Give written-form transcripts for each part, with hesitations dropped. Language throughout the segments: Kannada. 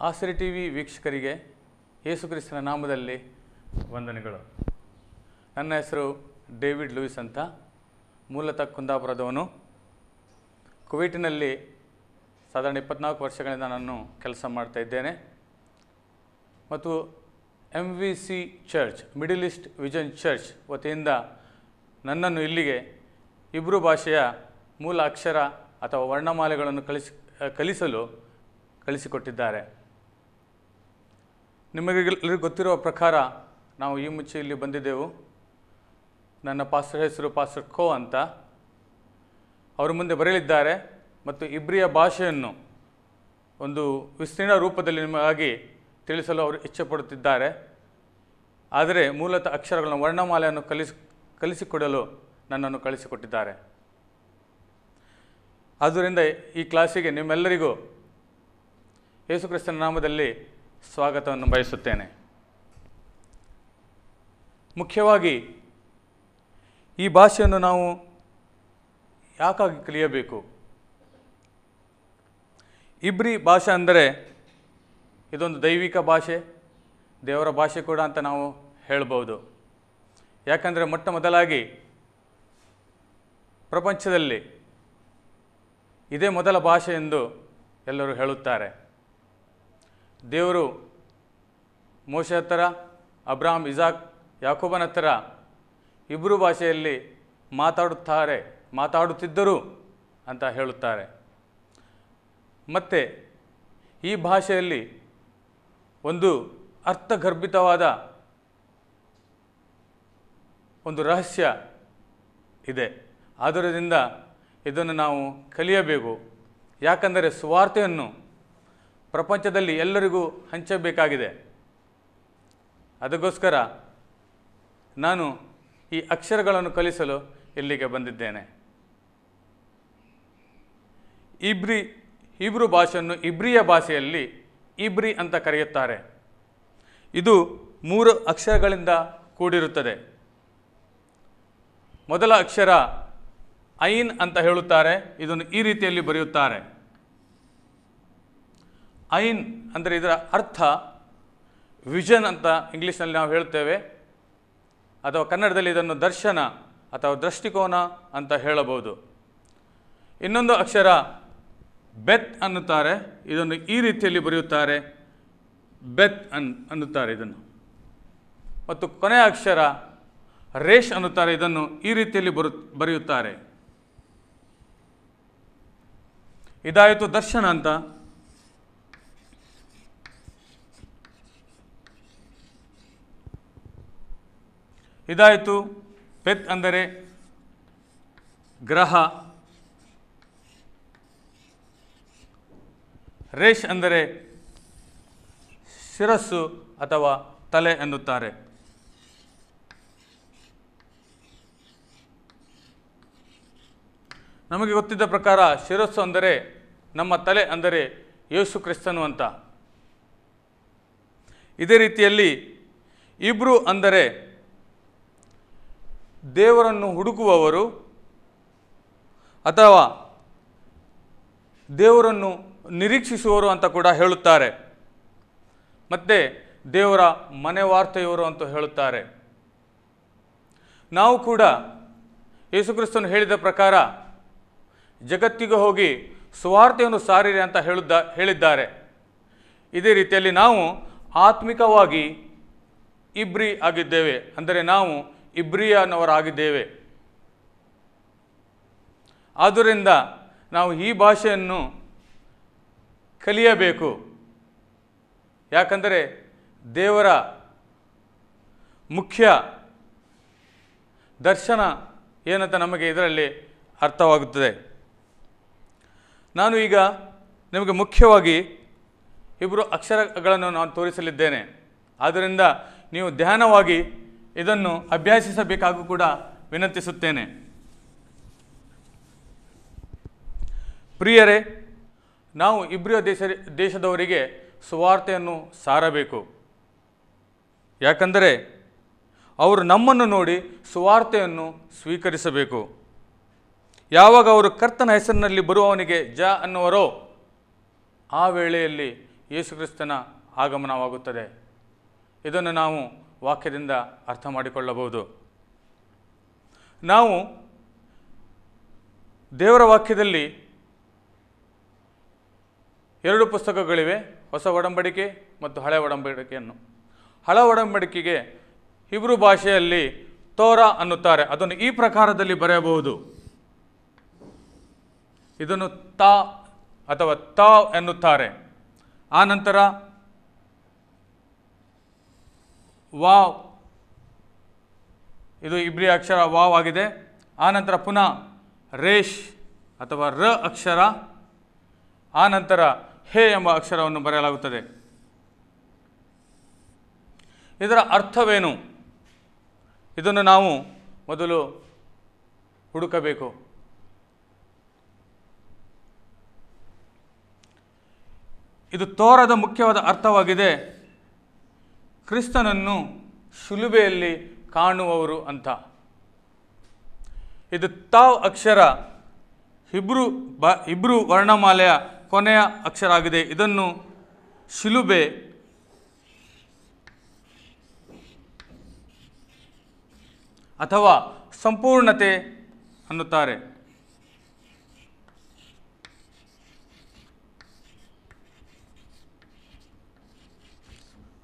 ಆಸರೆ ಟಿವಿ ವೀಕ್ಷಕರಿಗೆ ಯೇಸು ಕ್ರಿಸ್ತನ ನಾಮದಲ್ಲಿ ವಂದನೆಗಳು. ನನ್ನ ಹೆಸರು ಡೇವಿಡ್ ಲೂಯಿಸ್ ಅಂತ, ಮೂಲತಃ ಕುಂದಾಪುರದವನು. ಕುವೈಟಿನಲ್ಲಿ ಸಾಧಾರಣ 24 ವರ್ಷಗಳಿಂದ ನಾನು ಕೆಲಸ ಮಾಡ್ತಾ ಇದ್ದೇನೆ ಮತ್ತು MVC church, middle East vision church ವತಿಯಿಂದ ನನ್ನನ್ನು ಇಲ್ಲಿಗೆ ಇಬ್ರು ಭಾಷೆಯ ಮೂಲ ಅಕ್ಷರ ಅಥವಾ ವರ್ಣಮಾಲೆಗಳನ್ನು ಕಲಿಸಲು ಕಳಿಸಿಕೊಟ್ಟಿದ್ದಾರೆ. ನಿಮಗೆಲ್ಲರಿಗೂ ಗೊತ್ತಿರುವ ಪ್ರಕಾರ ನಾವು ಈ ಮುಂಚೆ ಇಲ್ಲಿ ಬಂದಿದ್ದೆವು. ನನ್ನ ಪಾಸ್ಟರ್ ಹೆಸರು ಪಾಸ್ಟರ್ ಖೋ ಅಂತ. ಅವರು ಮುಂದೆ ಬರಲಿದ್ದಾರೆ ಮತ್ತು ಇಬ್ರಿಯ ಭಾಷೆಯನ್ನು ಒಂದು ವಿಸ್ತೀರ್ಣ ರೂಪದಲ್ಲಿ ನಿಮಗಾಗಿ ತಿಳಿಸಲು ಅವರು ಇಚ್ಛೆಪಡುತ್ತಿದ್ದಾರೆ. ಆದರೆ ಮೂಲತಃ ಅಕ್ಷರಗಳನ್ನು ವರ್ಣಮಾಲೆಯನ್ನು ಕಲಿಸಿಕೊಡಲು ನನ್ನನ್ನು ಕಳಿಸಿಕೊಟ್ಟಿದ್ದಾರೆ. ಆದ್ದರಿಂದ ಈ ಕ್ಲಾಸಿಗೆ ನಿಮ್ಮೆಲ್ಲರಿಗೂ ಯೇಸು ಕ್ರಿಸ್ತನ ನಾಮದಲ್ಲಿ ಸ್ವಾಗತವನ್ನು ಬಯಸುತ್ತೇನೆ. ಮುಖ್ಯವಾಗಿ ಈ ಭಾಷೆಯನ್ನು ನಾವು ಯಾಕಾಗಿ ಕಲಿಯಬೇಕು? ಇಬ್ರಿ ಭಾಷೆ ಅಂದರೆ ಇದೊಂದು ದೈವಿಕ ಭಾಷೆ, ದೇವರ ಭಾಷೆ ಕೂಡ ಅಂತ ನಾವು ಹೇಳ್ಬೋದು. ಯಾಕಂದರೆ ಮೊಟ್ಟ ಮೊದಲಾಗಿ ಪ್ರಪಂಚದಲ್ಲಿ ಇದೇ ಮೊದಲ ಭಾಷೆ ಎಂದು ಎಲ್ಲರೂ ಹೇಳುತ್ತಾರೆ. ದೇವರು ಮೋಶೆ ಹತ್ತಿರ, ಅಬ್ರಾಹಂ, ಇಸಾಕ್, ಯಾಕೋಬನ ಹತ್ತಿರ ಇಬ್ರು ಭಾಷೆಯಲ್ಲಿ ಮಾತಾಡುತ್ತಿದ್ದರು ಅಂತ ಹೇಳುತ್ತಾರೆ. ಮತ್ತು ಈ ಭಾಷೆಯಲ್ಲಿ ಒಂದು ಅರ್ಥಗರ್ಭಿತವಾದ ಒಂದು ರಹಸ್ಯ ಇದೆ. ಆದ್ದರಿಂದ ಇದನ್ನು ನಾವು ಕಲಿಯಬೇಕು. ಯಾಕಂದರೆ ಸುವಾರ್ತೆಯನ್ನು ಪ್ರಪಂಚದಲ್ಲಿ ಎಲ್ಲರಿಗೂ ಹಂಚಬೇಕಾಗಿದೆ. ಅದಕ್ಕೋಸ್ಕರ ನಾನು ಈ ಅಕ್ಷರಗಳನ್ನು ಕಲಿಸಲು ಇಲ್ಲಿಗೆ ಬಂದಿದ್ದೇನೆ. ಇಬ್ರು ಭಾಷೆಯನ್ನು ಇಬ್ರಿಯ ಭಾಷೆಯಲ್ಲಿ ಇಬ್ರಿ ಅಂತ ಕರೆಯುತ್ತಾರೆ. ಇದು 3 ಅಕ್ಷರಗಳಿಂದ ಕೂಡಿರುತ್ತದೆ. ಮೊದಲ ಅಕ್ಷರ ಐನ್ ಅಂತ ಹೇಳುತ್ತಾರೆ. ಇದನ್ನು ಈ ರೀತಿಯಲ್ಲಿ ಬರೆಯುತ್ತಾರೆ. ಐನ್ ಅಂದರೆ ಇದರ ಅರ್ಥ ವಿಷನ್ ಅಂತ ಇಂಗ್ಲೀಷ್ನಲ್ಲಿ ನಾವು ಹೇಳ್ತೇವೆ, ಅಥವಾ ಕನ್ನಡದಲ್ಲಿ ಇದನ್ನು ದರ್ಶನ ಅಥವಾ ದೃಷ್ಟಿಕೋನ ಅಂತ ಹೇಳಬಹುದು. ಇನ್ನೊಂದು ಅಕ್ಷರ ಬೆತ್ ಅನ್ನುತ್ತಾರೆ. ಇದನ್ನು ಈ ರೀತಿಯಲ್ಲಿ ಬರೆಯುತ್ತಾರೆ, ಬೆತ್ ಅನ್ನುತ್ತಾರೆ ಇದನ್ನು. ಮತ್ತು ಕೊನೆಯ ಅಕ್ಷರ ರೇಷ್ ಅನ್ನುತ್ತಾರೆ. ಇದನ್ನು ಈ ರೀತಿಯಲ್ಲಿ ಬರೆಯುತ್ತಾರೆ. ಇದಾಯಿತು ದರ್ಶನ ಅಂತ. ಇದಾಯಿತು ಪೆತ್ ಅಂದರೆ ಗ್ರಹ, ರೇಷ್ ಅಂದರೆ ಶಿರಸ್ಸು ಅಥವಾ ತಲೆ ಎನ್ನುತ್ತಾರೆ. ನಮಗೆ ಗೊತ್ತಿದ್ದ ಪ್ರಕಾರ ಶಿರಸ್ಸು ಅಂದರೆ ನಮ್ಮ ತಲೆ ಅಂದರೆ ಯೇಸು ಕ್ರಿಸ್ತನು ಅಂತ. ಇದೇ ರೀತಿಯಲ್ಲಿ ಇಬ್ರು ಅಂದರೆ ದೇವರನ್ನು ಹುಡುಕುವವರು ಅಥವಾ ದೇವರನ್ನು ನಿರೀಕ್ಷಿಸುವವರು ಅಂತ ಕೂಡ ಹೇಳುತ್ತಾರೆ. ಮತ್ತು ದೇವರ ಮನೆವಾರ್ತೆಯವರು ಅಂತ ಹೇಳುತ್ತಾರೆ. ನಾವು ಕೂಡ ಯೇಸು ಕ್ರಿಸ್ತನು ಹೇಳಿದ ಪ್ರಕಾರ ಜಗತ್ತಿಗೆ ಹೋಗಿ ಸುವಾರ್ತೆಯನ್ನು ಸಾರಿರಿ ಅಂತ ಹೇಳಿದ್ದಾರೆ. ಇದೇ ರೀತಿಯಲ್ಲಿ ನಾವು ಆತ್ಮಿಕವಾಗಿ ಇಬ್ರಿ ಆಗಿದ್ದೇವೆ, ಅಂದರೆ ನಾವು ಇಬ್ರಿಯನವರಾಗಿದ್ದೇವೆ. ಆದ್ದರಿಂದ ನಾವು ಈ ಭಾಷೆಯನ್ನು ಕಲಿಯಬೇಕು. ಯಾಕಂದರೆ ದೇವರ ಮುಖ್ಯ ದರ್ಶನ ಏನಂತ ನಮಗೆ ಇದರಲ್ಲಿ ಅರ್ಥವಾಗುತ್ತದೆ. ನಾನು ಈಗ ನಿಮಗೆ ಮುಖ್ಯವಾಗಿ ಇಬ್ಬರು ಅಕ್ಷರಗಳನ್ನು ನಾನು ತೋರಿಸಲಿದ್ದೇನೆ. ಆದ್ದರಿಂದ ನೀವು ಧ್ಯಾನವಾಗಿ ಇದನ್ನು ಅಭ್ಯಾಸಿಸಬೇಕಾಗೂ ಕೂಡ ವಿನಂತಿಸುತ್ತೇನೆ. ಪ್ರಿಯರೇ, ನಾವು ಇಬ್ರಿಯ ದೇಶದವರಿಗೆ ಸುವಾರ್ತೆಯನ್ನು ಸಾರಬೇಕು. ಯಾಕಂದರೆ ಅವರು ನಮ್ಮನ್ನು ನೋಡಿ ಸುವಾರ್ತೆಯನ್ನು ಸ್ವೀಕರಿಸಬೇಕು. ಯಾವಾಗ ಅವರು ಕರ್ತನ ಹೆಸರಿನಲ್ಲಿ ಬರುವವನಿಗೆ ಜ ಅನ್ನುವರೋ ಆ ವೇಳೆಯಲ್ಲಿ ಯೇಸುಕ್ರಿಸ್ತನ ಆಗಮನವಾಗುತ್ತದೆ. ಇದನ್ನು ನಾವು ವಾಕ್ಯದಿಂದ ಅರ್ಥ ಮಾಡಿಕೊಳ್ಳಬಹುದು. ನಾವು ದೇವರ ವಾಕ್ಯದಲ್ಲಿ 2 ಪುಸ್ತಕಗಳಿವೆ, ಹೊಸ ಒಡಂಬಡಿಕೆ ಮತ್ತು ಹಳೆಯ ಒಡಂಬಡಿಕೆಯನ್ನು. ಹಳೆಯ ಒಡಂಬಡಿಕೆಗೆ ಹಿಬ್ರು ಭಾಷೆಯಲ್ಲಿ ತೋರಾ ಅನ್ನುತ್ತಾರೆ. ಅದನ್ನು ಈ ಪ್ರಕಾರದಲ್ಲಿ ಬರೆಯಬಹುದು. ಇದನ್ನು ತಾ ಅಥವಾ ತಾವ್ ಎನ್ನುತ್ತಾರೆ. ಆನಂತರ ವಾವ್, ಇದು ಇಬ್ರಿಯ ಅಕ್ಷರ ವಾವ್ ಆಗಿದೆ. ಆನಂತರ ಪುನಃ ರೇಷ್ ಅಥವಾ ರ ಅಕ್ಷರ, ಆನಂತರ ಹೇ ಎಂಬ ಅಕ್ಷರವನ್ನು ಬರೆಯಲಾಗುತ್ತದೆ. ಇದರ ಅರ್ಥವೇನು? ಇದನ್ನು ನಾವು ಮೊದಲು ಹುಡುಕಬೇಕು. ಇದು ತೋರದ ಮುಖ್ಯವಾದ ಅರ್ಥವಾಗಿದೆ, ಕ್ರಿಸ್ತನನ್ನು ಶಿಲುಬೆಯಲ್ಲಿ ಕಾಣುವವರು ಅಂತ. ಇದು ತಾವ್ ಅಕ್ಷರ ಹಿಬ್ರು ವರ್ಣಮಾಲೆಯ ಕೊನೆಯ ಅಕ್ಷರ ಆಗಿದೆ. ಇದನ್ನು ಶಿಲುಬೆ ಅಥವಾ ಸಂಪೂರ್ಣತೆ ಅನ್ನುತ್ತಾರೆ.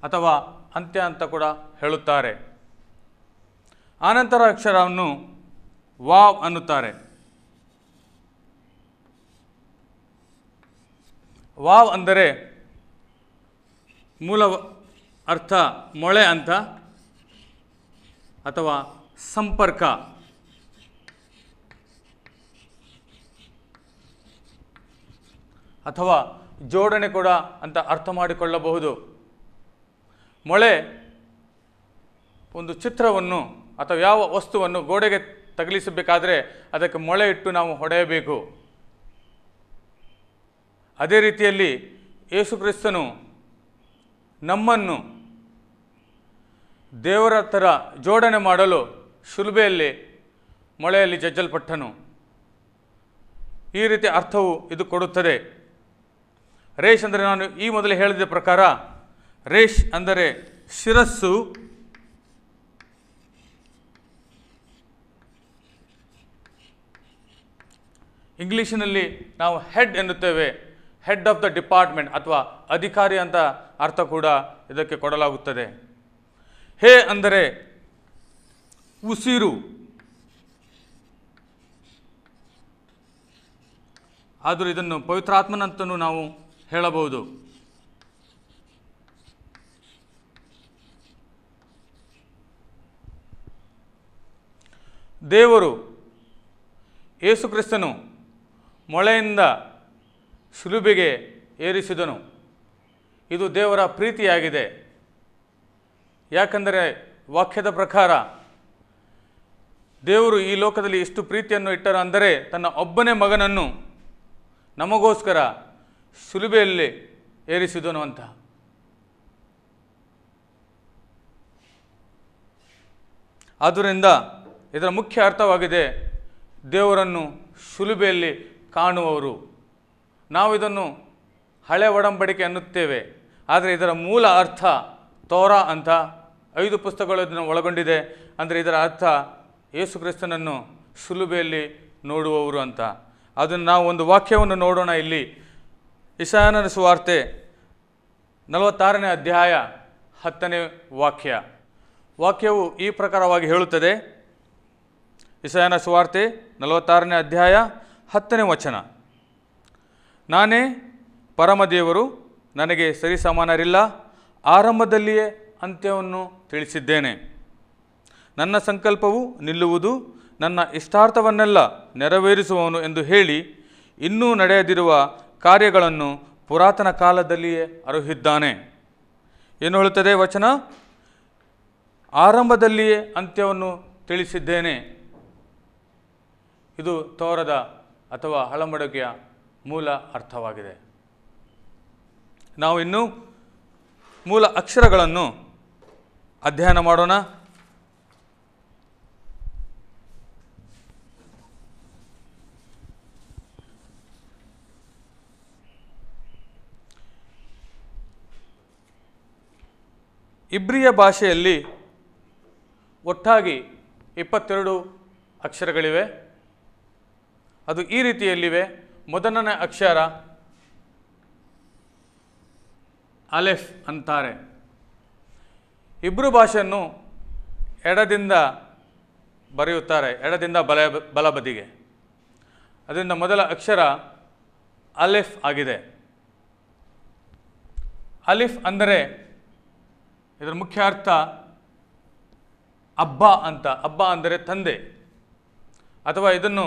ಅಥವಾ ಅಂತ್ಯ ಅಂತ ಕೂಡ ಹೇಳುತ್ತಾರೆ. ಆನಂತರ ಅಕ್ಷರವನ್ನು ವಾವ್ ಅನ್ನುತ್ತಾರೆ. ವಾವ್ ಅಂದರೆ ಮೂಲ ಅರ್ಥ ಮೊಳೆ ಅಂತ ಅಥವಾ ಸಂಪರ್ಕ. ಅಥವಾ ಜೋಡಣೆ ಕೂಡ ಅಂತ ಅರ್ಥ ಮಾಡಿಕೊಳ್ಳಬಹುದು. ಮೊಳೆ ಒಂದು ಚಿತ್ರವನ್ನು ಅಥವಾ ಯಾವ ವಸ್ತುವನ್ನು ಗೋಡೆಗೆ ತಗಲಿಸಬೇಕಾದರೆ ಅದಕ್ಕೆ ಮೊಳೆ ಇಟ್ಟು ನಾವು ಹೊಡೆಯಬೇಕು. ಅದೇ ರೀತಿಯಲ್ಲಿ ಯೇಸುಕ್ರಿಸ್ತನು ನಮ್ಮನ್ನು ದೇವರ ಥರ ಜೋಡಣೆ ಮಾಡಲು ಶಿಲುಬೆಯಲ್ಲಿ ಮೊಳೆಯಲ್ಲಿ ಜಜ್ಜಲ್ಪಟ್ಟನು. ಈ ರೀತಿ ಅರ್ಥವು ಇದು ಕೊಡುತ್ತದೆ. ರೇಷ್ ಅಂದರೆ ನಾನು ಈ ಮೊದಲೇ ಹೇಳಿದ ಪ್ರಕಾರ ರೇಷ್ ಅಂದರೆ ಶಿರಸ್ಸು, ಇಂಗ್ಲೀಷಿನಲ್ಲಿ ನಾವು ಹೆಡ್ ಎನ್ನುತ್ತೇವೆ. ಹೆಡ್ ಆಫ್ ದ ಡಿಪಾರ್ಟ್ಮೆಂಟ್ ಅಥವಾ ಅಧಿಕಾರಿ ಅಂತ ಅರ್ಥ ಕೂಡ ಇದಕ್ಕೆ ಕೊಡಲಾಗುತ್ತದೆ. ಹೇ ಅಂದರೆ ಉಸಿರು. ಆದರೂ ಇದನ್ನು ಪವಿತ್ರಾತ್ಮನಂತನೂ ನಾವು ಹೇಳಬಹುದು. ದೇವರು ಯೇಸುಕ್ರಿಸ್ತನು ಮೊಳೆಯಿಂದ ಶಿಲುಬೆಗೆ ಏರಿಸಿದನು. ಇದು ದೇವರ ಪ್ರೀತಿಯಾಗಿದೆ. ಯಾಕಂದರೆ ವಾಕ್ಯದ ಪ್ರಕಾರ ದೇವರು ಈ ಲೋಕದಲ್ಲಿ ಎಷ್ಟು ಪ್ರೀತಿಯನ್ನು ಇಟ್ಟರು ಅಂದರೆ ತನ್ನ ಒಬ್ಬನೇ ಮಗನನ್ನು ನಮಗೋಸ್ಕರ ಶಿಲುಬೆಯಲ್ಲಿ ಏರಿಸಿದನು ಅಂತ. ಆದ್ದರಿಂದ ಇದರ ಮುಖ್ಯ ಅರ್ಥವಾಗಿದೆ ದೇವರನ್ನು ಶಿಲುಬೆಯಲ್ಲಿ ಕಾಣುವವರು. ನಾವು ಇದನ್ನು ಹಳೆ ಒಡಂಬಡಿಕೆ ಅನ್ನುತ್ತೇವೆ, ಆದರೆ ಇದರ ಮೂಲ ಅರ್ಥ ತೋರಾ ಅಂತ 5 ಪುಸ್ತಕಗಳನ್ನು ಒಳಗೊಂಡಿದೆ. ಅಂದರೆ ಇದರ ಅರ್ಥ ಯೇಸುಕ್ರಿಸ್ತನನ್ನು ಶಿಲುಬೆಯಲ್ಲಿ ನೋಡುವವರು ಅಂತ. ಅದನ್ನು ನಾವು ಒಂದು ವಾಕ್ಯವನ್ನು ನೋಡೋಣ. ಇಲ್ಲಿ ಯೆಶಾಯನ ಸುವಾರ್ತೆ 46ನೇ ಅಧ್ಯಾಯ 10ನೇ ವಾಕ್ಯ. ವಾಕ್ಯವು ಈ ಪ್ರಕಾರವಾಗಿ ಹೇಳುತ್ತದೆ. ಯೆಶಾಯನ ಸುವಾರ್ತೆ 46ನೇ ಅಧ್ಯಾಯ 10ನೇ ವಚನ. ನಾನೇ ಪರಮದೇವರು, ನನಗೆ ಸರಿಸಮಾನರಿಲ್ಲ, ಆರಂಭದಲ್ಲಿಯೇ ಅಂತ್ಯವನ್ನು ತಿಳಿಸಿದ್ದೇನೆ. ನನ್ನ ಸಂಕಲ್ಪವು ನಿಲ್ಲುವುದು, ನನ್ನ ಇಷ್ಟಾರ್ಥವನ್ನೆಲ್ಲ ನೆರವೇರಿಸುವವನು ಎಂದು ಹೇಳಿ ಇನ್ನೂ ನಡೆಯದಿರುವ ಕಾರ್ಯಗಳನ್ನು ಪುರಾತನ ಕಾಲದಲ್ಲಿಯೇ ಅರುಹಿದ್ದಾನೆ. ಏನು ಹೇಳುತ್ತದೆ ವಚನ? ಆರಂಭದಲ್ಲಿಯೇ ಅಂತ್ಯವನ್ನು ತಿಳಿಸಿದ್ದೇನೆ. ಇದು ತೋರದ ಅಥವಾ ಹಳಮಡಕೆಯ ಮೂಲ ಅರ್ಥವಾಗಿದೆ. ನಾವು ಇನ್ನು ಮೂಲ ಅಕ್ಷರಗಳನ್ನು ಅಧ್ಯಯನ ಮಾಡೋಣ. ಇಬ್ರಿಯ ಭಾಷೆಯಲ್ಲಿ ಒಟ್ಟಾಗಿ 22 ಅಕ್ಷರಗಳಿವೆ. ಅದು ಈ ರೀತಿಯಲ್ಲಿವೆ. ಮೊದಲನೇ ಅಕ್ಷರ ಅಲೆಫ್ ಅಂತಾರೆ. ಇಬ್ರು ಭಾಷೆಯನ್ನು ಎಡದಿಂದ ಬರೆಯುತ್ತಾರೆ, ಎಡದಿಂದ ಬಲಬದಿಗೆ. ಅದರಿಂದ ಮೊದಲ ಅಕ್ಷರ ಅಲೆಫ್ ಆಗಿದೆ. ಅಲಿಫ್ ಅಂದರೆ ಇದರ ಮುಖ್ಯ ಅರ್ಥ ಅಬ್ಬ ಅಂತ. ಅಬ್ಬ ಅಂದರೆ ತಂದೆ, ಅಥವಾ ಇದನ್ನು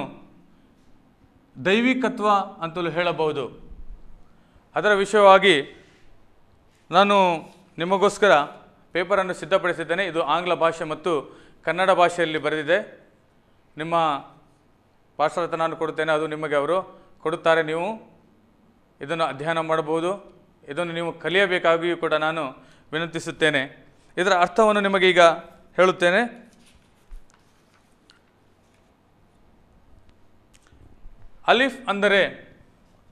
ದೈವಿಕತ್ವ ಅಂತಲೂ ಹೇಳಬಹುದು. ಅದರ ವಿಷಯವಾಗಿ ನಾನು ನಿಮಗೋಸ್ಕರ ಪೇಪರನ್ನು ಸಿದ್ಧಪಡಿಸಿದ್ದೇನೆ. ಇದು ಆಂಗ್ಲ ಭಾಷೆ ಮತ್ತು ಕನ್ನಡ ಭಾಷೆಯಲ್ಲಿ ಬರೆದಿದೆ. ನಿಮ್ಮ ಪಾರ್ಸಲ್ ನಾನು ಕೊಡುತ್ತೇನೆ, ಅದು ನಿಮಗೆ ಅವರು ಕೊಡುತ್ತಾರೆ. ನೀವು ಇದನ್ನು ಅಧ್ಯಯನ ಮಾಡಬಹುದು. ಇದನ್ನು ನೀವು ಕಲಿಯಬೇಕಾಗಿಯೂ ಕೂಡ ನಾನು ವಿನಂತಿಸುತ್ತೇನೆ. ಇದರ ಅರ್ಥವನ್ನು ನಿಮಗೆ ಈಗ ಹೇಳುತ್ತೇನೆ. ಅಲಿಫ್ ಅಂದರೆ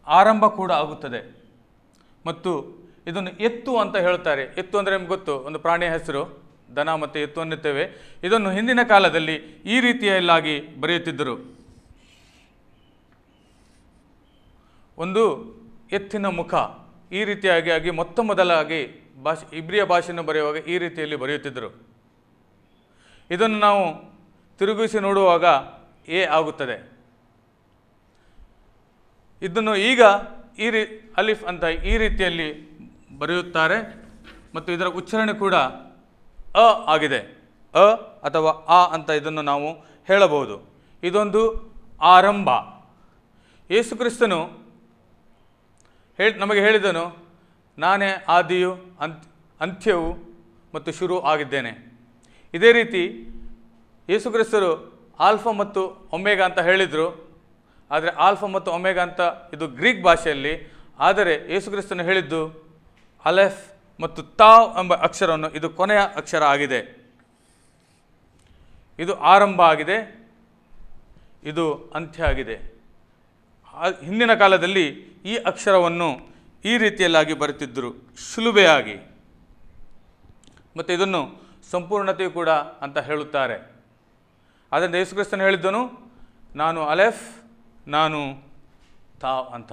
ಆರಂಭ ಕೂಡ ಆಗುತ್ತದೆ, ಮತ್ತು ಇದನ್ನು ಎತ್ತು ಅಂತ ಹೇಳುತ್ತಾರೆ. ಎತ್ತು ಅಂದರೆ ನಿಮ್ಗೆ ಗೊತ್ತು, ಒಂದು ಪ್ರಾಣಿಯ ಹೆಸರು. ದನ ಮತ್ತು ಎತ್ತು ಅನ್ನುತ್ತೇವೆ. ಇದನ್ನು ಹಿಂದಿನ ಕಾಲದಲ್ಲಿ ಈ ರೀತಿಯಲ್ಲಾಗಿ ಬರೆಯುತ್ತಿದ್ದರು. ಒಂದು ಎತ್ತಿನ ಮುಖ ಈ ರೀತಿಯಾಗಿ ಮೊತ್ತ ಮೊದಲಾಗಿ ಇಬ್ರಿಯ ಭಾಷೆಯನ್ನು ಬರೆಯುವಾಗ ಈ ರೀತಿಯಲ್ಲಿ ಬರೆಯುತ್ತಿದ್ದರು. ಇದನ್ನು ನಾವು ತಿರುಗಿಸಿ ನೋಡುವಾಗ ಎ ಆಗುತ್ತದೆ. ಇದನ್ನು ಈಗ ಅಲಿಫ್ ಅಂತ ಈ ರೀತಿಯಲ್ಲಿ ಬರೆಯುತ್ತಾರೆ, ಮತ್ತು ಇದರ ಉಚ್ಚಾರಣೆ ಕೂಡ ಅ ಆಗಿದೆ. ಅ ಅಥವಾ ಆ ಅಂತ ಇದನ್ನು ನಾವು ಹೇಳಬಹುದು. ಇದೊಂದು ಆರಂಭ. ಯೇಸು ಕ್ರಿಸ್ತನು ನಮಗೆ ಹೇಳಿದನು, ನಾನೇ ಆದಿಯು ಅಂತ್ಯವು ಮತ್ತು ಶುರು ಆಗಿದ್ದೇನೆ. ಇದೇ ರೀತಿ ಯೇಸು ಕ್ರಿಸ್ತರು ಆಲ್ಫಾ ಮತ್ತು ಒಮೆಗಾ ಅಂತ ಹೇಳಿದರು. ಆದರೆ ಆಲ್ಫಾ ಮತ್ತು ಒಮೆಗಾ ಅಂತ ಇದು ಗ್ರೀಕ್ ಭಾಷೆಯಲ್ಲಿ. ಆದರೆ ಯೇಸು ಕ್ರಿಸ್ತನು ಹೇಳಿದ್ದು ಅಲೆಫ್ ಮತ್ತು ತಾವ್ ಎಂಬ ಅಕ್ಷರವನ್ನು, ಇದು ಕೊನೆಯ ಅಕ್ಷರ ಆಗಿದೆ. ಇದು ಆರಂಭ ಆಗಿದೆ, ಇದು ಅಂತ್ಯ ಆಗಿದೆ. ಹಿಂದಿನ ಕಾಲದಲ್ಲಿ ಈ ಅಕ್ಷರವನ್ನು ಈ ರೀತಿಯಲ್ಲಾಗಿ ಬರುತ್ತಿದ್ದರು, ಸುಲಭೆಯಾಗಿ. ಮತ್ತು ಇದನ್ನು ಸಂಪೂರ್ಣತೆಯು ಕೂಡ ಅಂತ ಹೇಳುತ್ತಾರೆ. ಆದ್ದರಿಂದ ಯೇಸು ಕ್ರಿಸ್ತನು ಹೇಳಿದ್ದನು, ನಾನು ಅಲೆಫ್, ನಾನು ತಾವ್ ಅಂತ.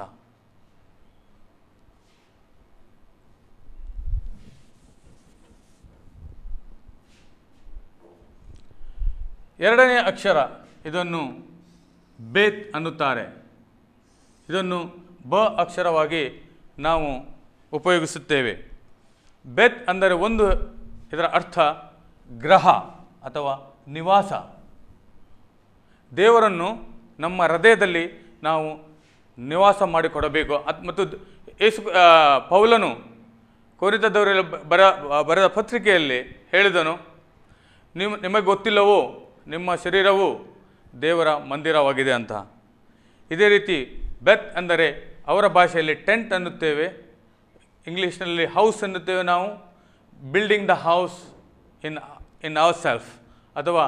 ಎರಡನೇ ಅಕ್ಷರ, ಇದನ್ನು ಬೇತ್ ಅನ್ನುತ್ತಾರೆ. ಇದನ್ನು ಬ ಅಕ್ಷರವಾಗಿ ನಾವು ಉಪಯೋಗಿಸುತ್ತೇವೆ. ಬೆತ್ ಅಂದರೆ ಇದರ ಅರ್ಥ ಗ್ರಹ ಅಥವಾ ನಿವಾಸ. ದೇವರನ್ನು ನಮ್ಮ ಹೃದಯದಲ್ಲಿ ನಾವು ನಿವಾಸ ಮಾಡಿಕೊಡಬೇಕು. ಮತ್ತು ಪೌಲನು ಕೊರಿಂಥದವರಲ್ಲಿ ಬರೆದ ಪತ್ರಿಕೆಯಲ್ಲಿ ಹೇಳಿದನು, ನಿಮಗೆ ಗೊತ್ತಿಲ್ಲವೋ ನಿಮ್ಮ ಶರೀರವು ದೇವರ ಮಂದಿರವಾಗಿದೆ ಅಂತ. ಇದೇ ರೀತಿ ಬೆತ್ ಅಂದರೆ ಅವರ ಭಾಷೆಯಲ್ಲಿ ಟೆಂಟ್ ಅನ್ನುತ್ತೇವೆ, ಇಂಗ್ಲೀಷ್ನಲ್ಲಿ ಹೌಸ್ ಅನ್ನುತ್ತೇವೆ ನಾವು. Building the house in our self, ಅಥವಾ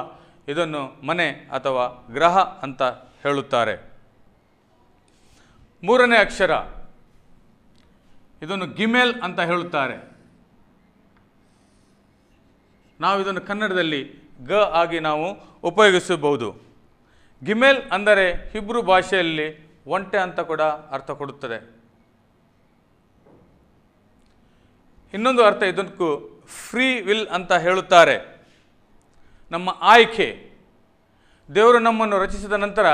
ಇದನ್ನು ಮನೆ ಅಥವಾ ಗ್ರಹ ಅಂತ ಹೇಳುತ್ತಾರೆ. ಮೂರನೇ ಅಕ್ಷರ, ಇದನ್ನು ಗಿಮೆಲ್ ಅಂತ ಹೇಳುತ್ತಾರೆ. ನಾವು ಇದನ್ನು ಕನ್ನಡದಲ್ಲಿ ಗ ಆಗಿ ನಾವು ಉಪಯೋಗಿಸಬಹುದು. ಗಿಮೆಲ್ ಅಂದರೆ ಹಿಬ್ರು ಭಾಷೆಯಲ್ಲಿ ಒಂಟೆ ಅಂತ ಕೂಡ ಅರ್ಥ ಕೊಡುತ್ತದೆ. ಇನ್ನೊಂದು ಅರ್ಥ ಇದಕ್ಕೂ ಫ್ರೀ ವಿಲ್ ಅಂತ ಹೇಳುತ್ತಾರೆ. ನಮ್ಮ ಆಯ್ಕೆ. ದೇವರು ನಮ್ಮನ್ನು ರಚಿಸಿದ ನಂತರ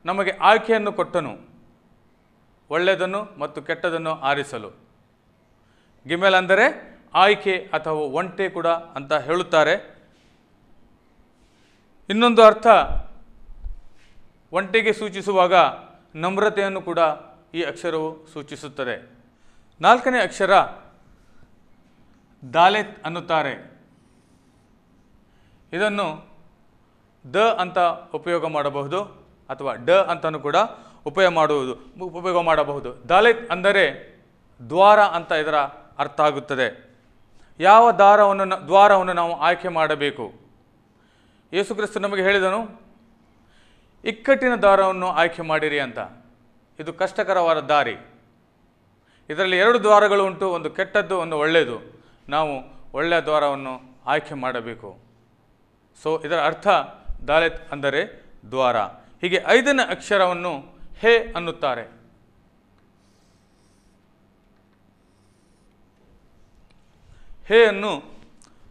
ನಮಗೆ ಆಯ್ಕೆಯನ್ನು ಕೊಟ್ಟನು, ಒಳ್ಳೆಯದನ್ನು ಮತ್ತು ಕೆಟ್ಟದನ್ನು ಆರಿಸಲು. ಗಿಮೆಲ್ ಅಂದರೆ ಆಯ್ಕೆ ಅಥವಾ ಒಂಟೆ ಕೂಡ ಅಂತ ಹೇಳುತ್ತಾರೆ. ಇನ್ನೊಂದು ಅರ್ಥ ಒಂಟೆಗೆ ಸೂಚಿಸುವಾಗ ನಮ್ರತೆಯನ್ನು ಕೂಡ ಈ ಅಕ್ಷರವು ಸೂಚಿಸುತ್ತದೆ. ನಾಲ್ಕನೇ ಅಕ್ಷರ ದಾಲೆತ್ ಅನ್ನುತ್ತಾರೆ. ಇದನ್ನು ದ ಅಂತ ಉಪಯೋಗ ಮಾಡಬಹುದು, ಅಥವಾ ಡ ಅಂತಲೂ ಕೂಡ ಉಪಯೋಗ ಮಾಡಬಹುದು. ದಾಲೆತ್ ಅಂದರೆ ದ್ವಾರ ಅಂತ ಇದರ ಅರ್ಥ ಆಗುತ್ತದೆ. ಯಾವ ದ್ವಾರವನ್ನು ನಾವು ಆಯ್ಕೆ ಮಾಡಬೇಕು? ಯೇಸು ಕ್ರಿಸ್ತ ನಮಗೆ ಹೇಳಿದನು, ಇಕ್ಕಟ್ಟಿನ ದಾರವನ್ನು ಆಯ್ಕೆ ಮಾಡಿರಿ ಅಂತ. ಇದು ಕಷ್ಟಕರವಾದ ದಾರಿ. ಇದರಲ್ಲಿ 2 ದ್ವಾರಗಳು ಉಂಟು, ಒಂದು ಕೆಟ್ಟದ್ದು, ಒಂದು ಒಳ್ಳೆಯದು. ನಾವು ಒಳ್ಳೆಯ ದ್ವಾರವನ್ನು ಆಯ್ಕೆ ಮಾಡಬೇಕು. ಸೊ ಇದರ ಅರ್ಥ ದಾಲೆತ್ ಅಂದರೆ ದ್ವಾರ. ಹೀಗೆ 5ನೇ ಅಕ್ಷರವನ್ನು ಹೇ ಅನ್ನುತ್ತಾರೆ. ಹೇ ಅನ್ನು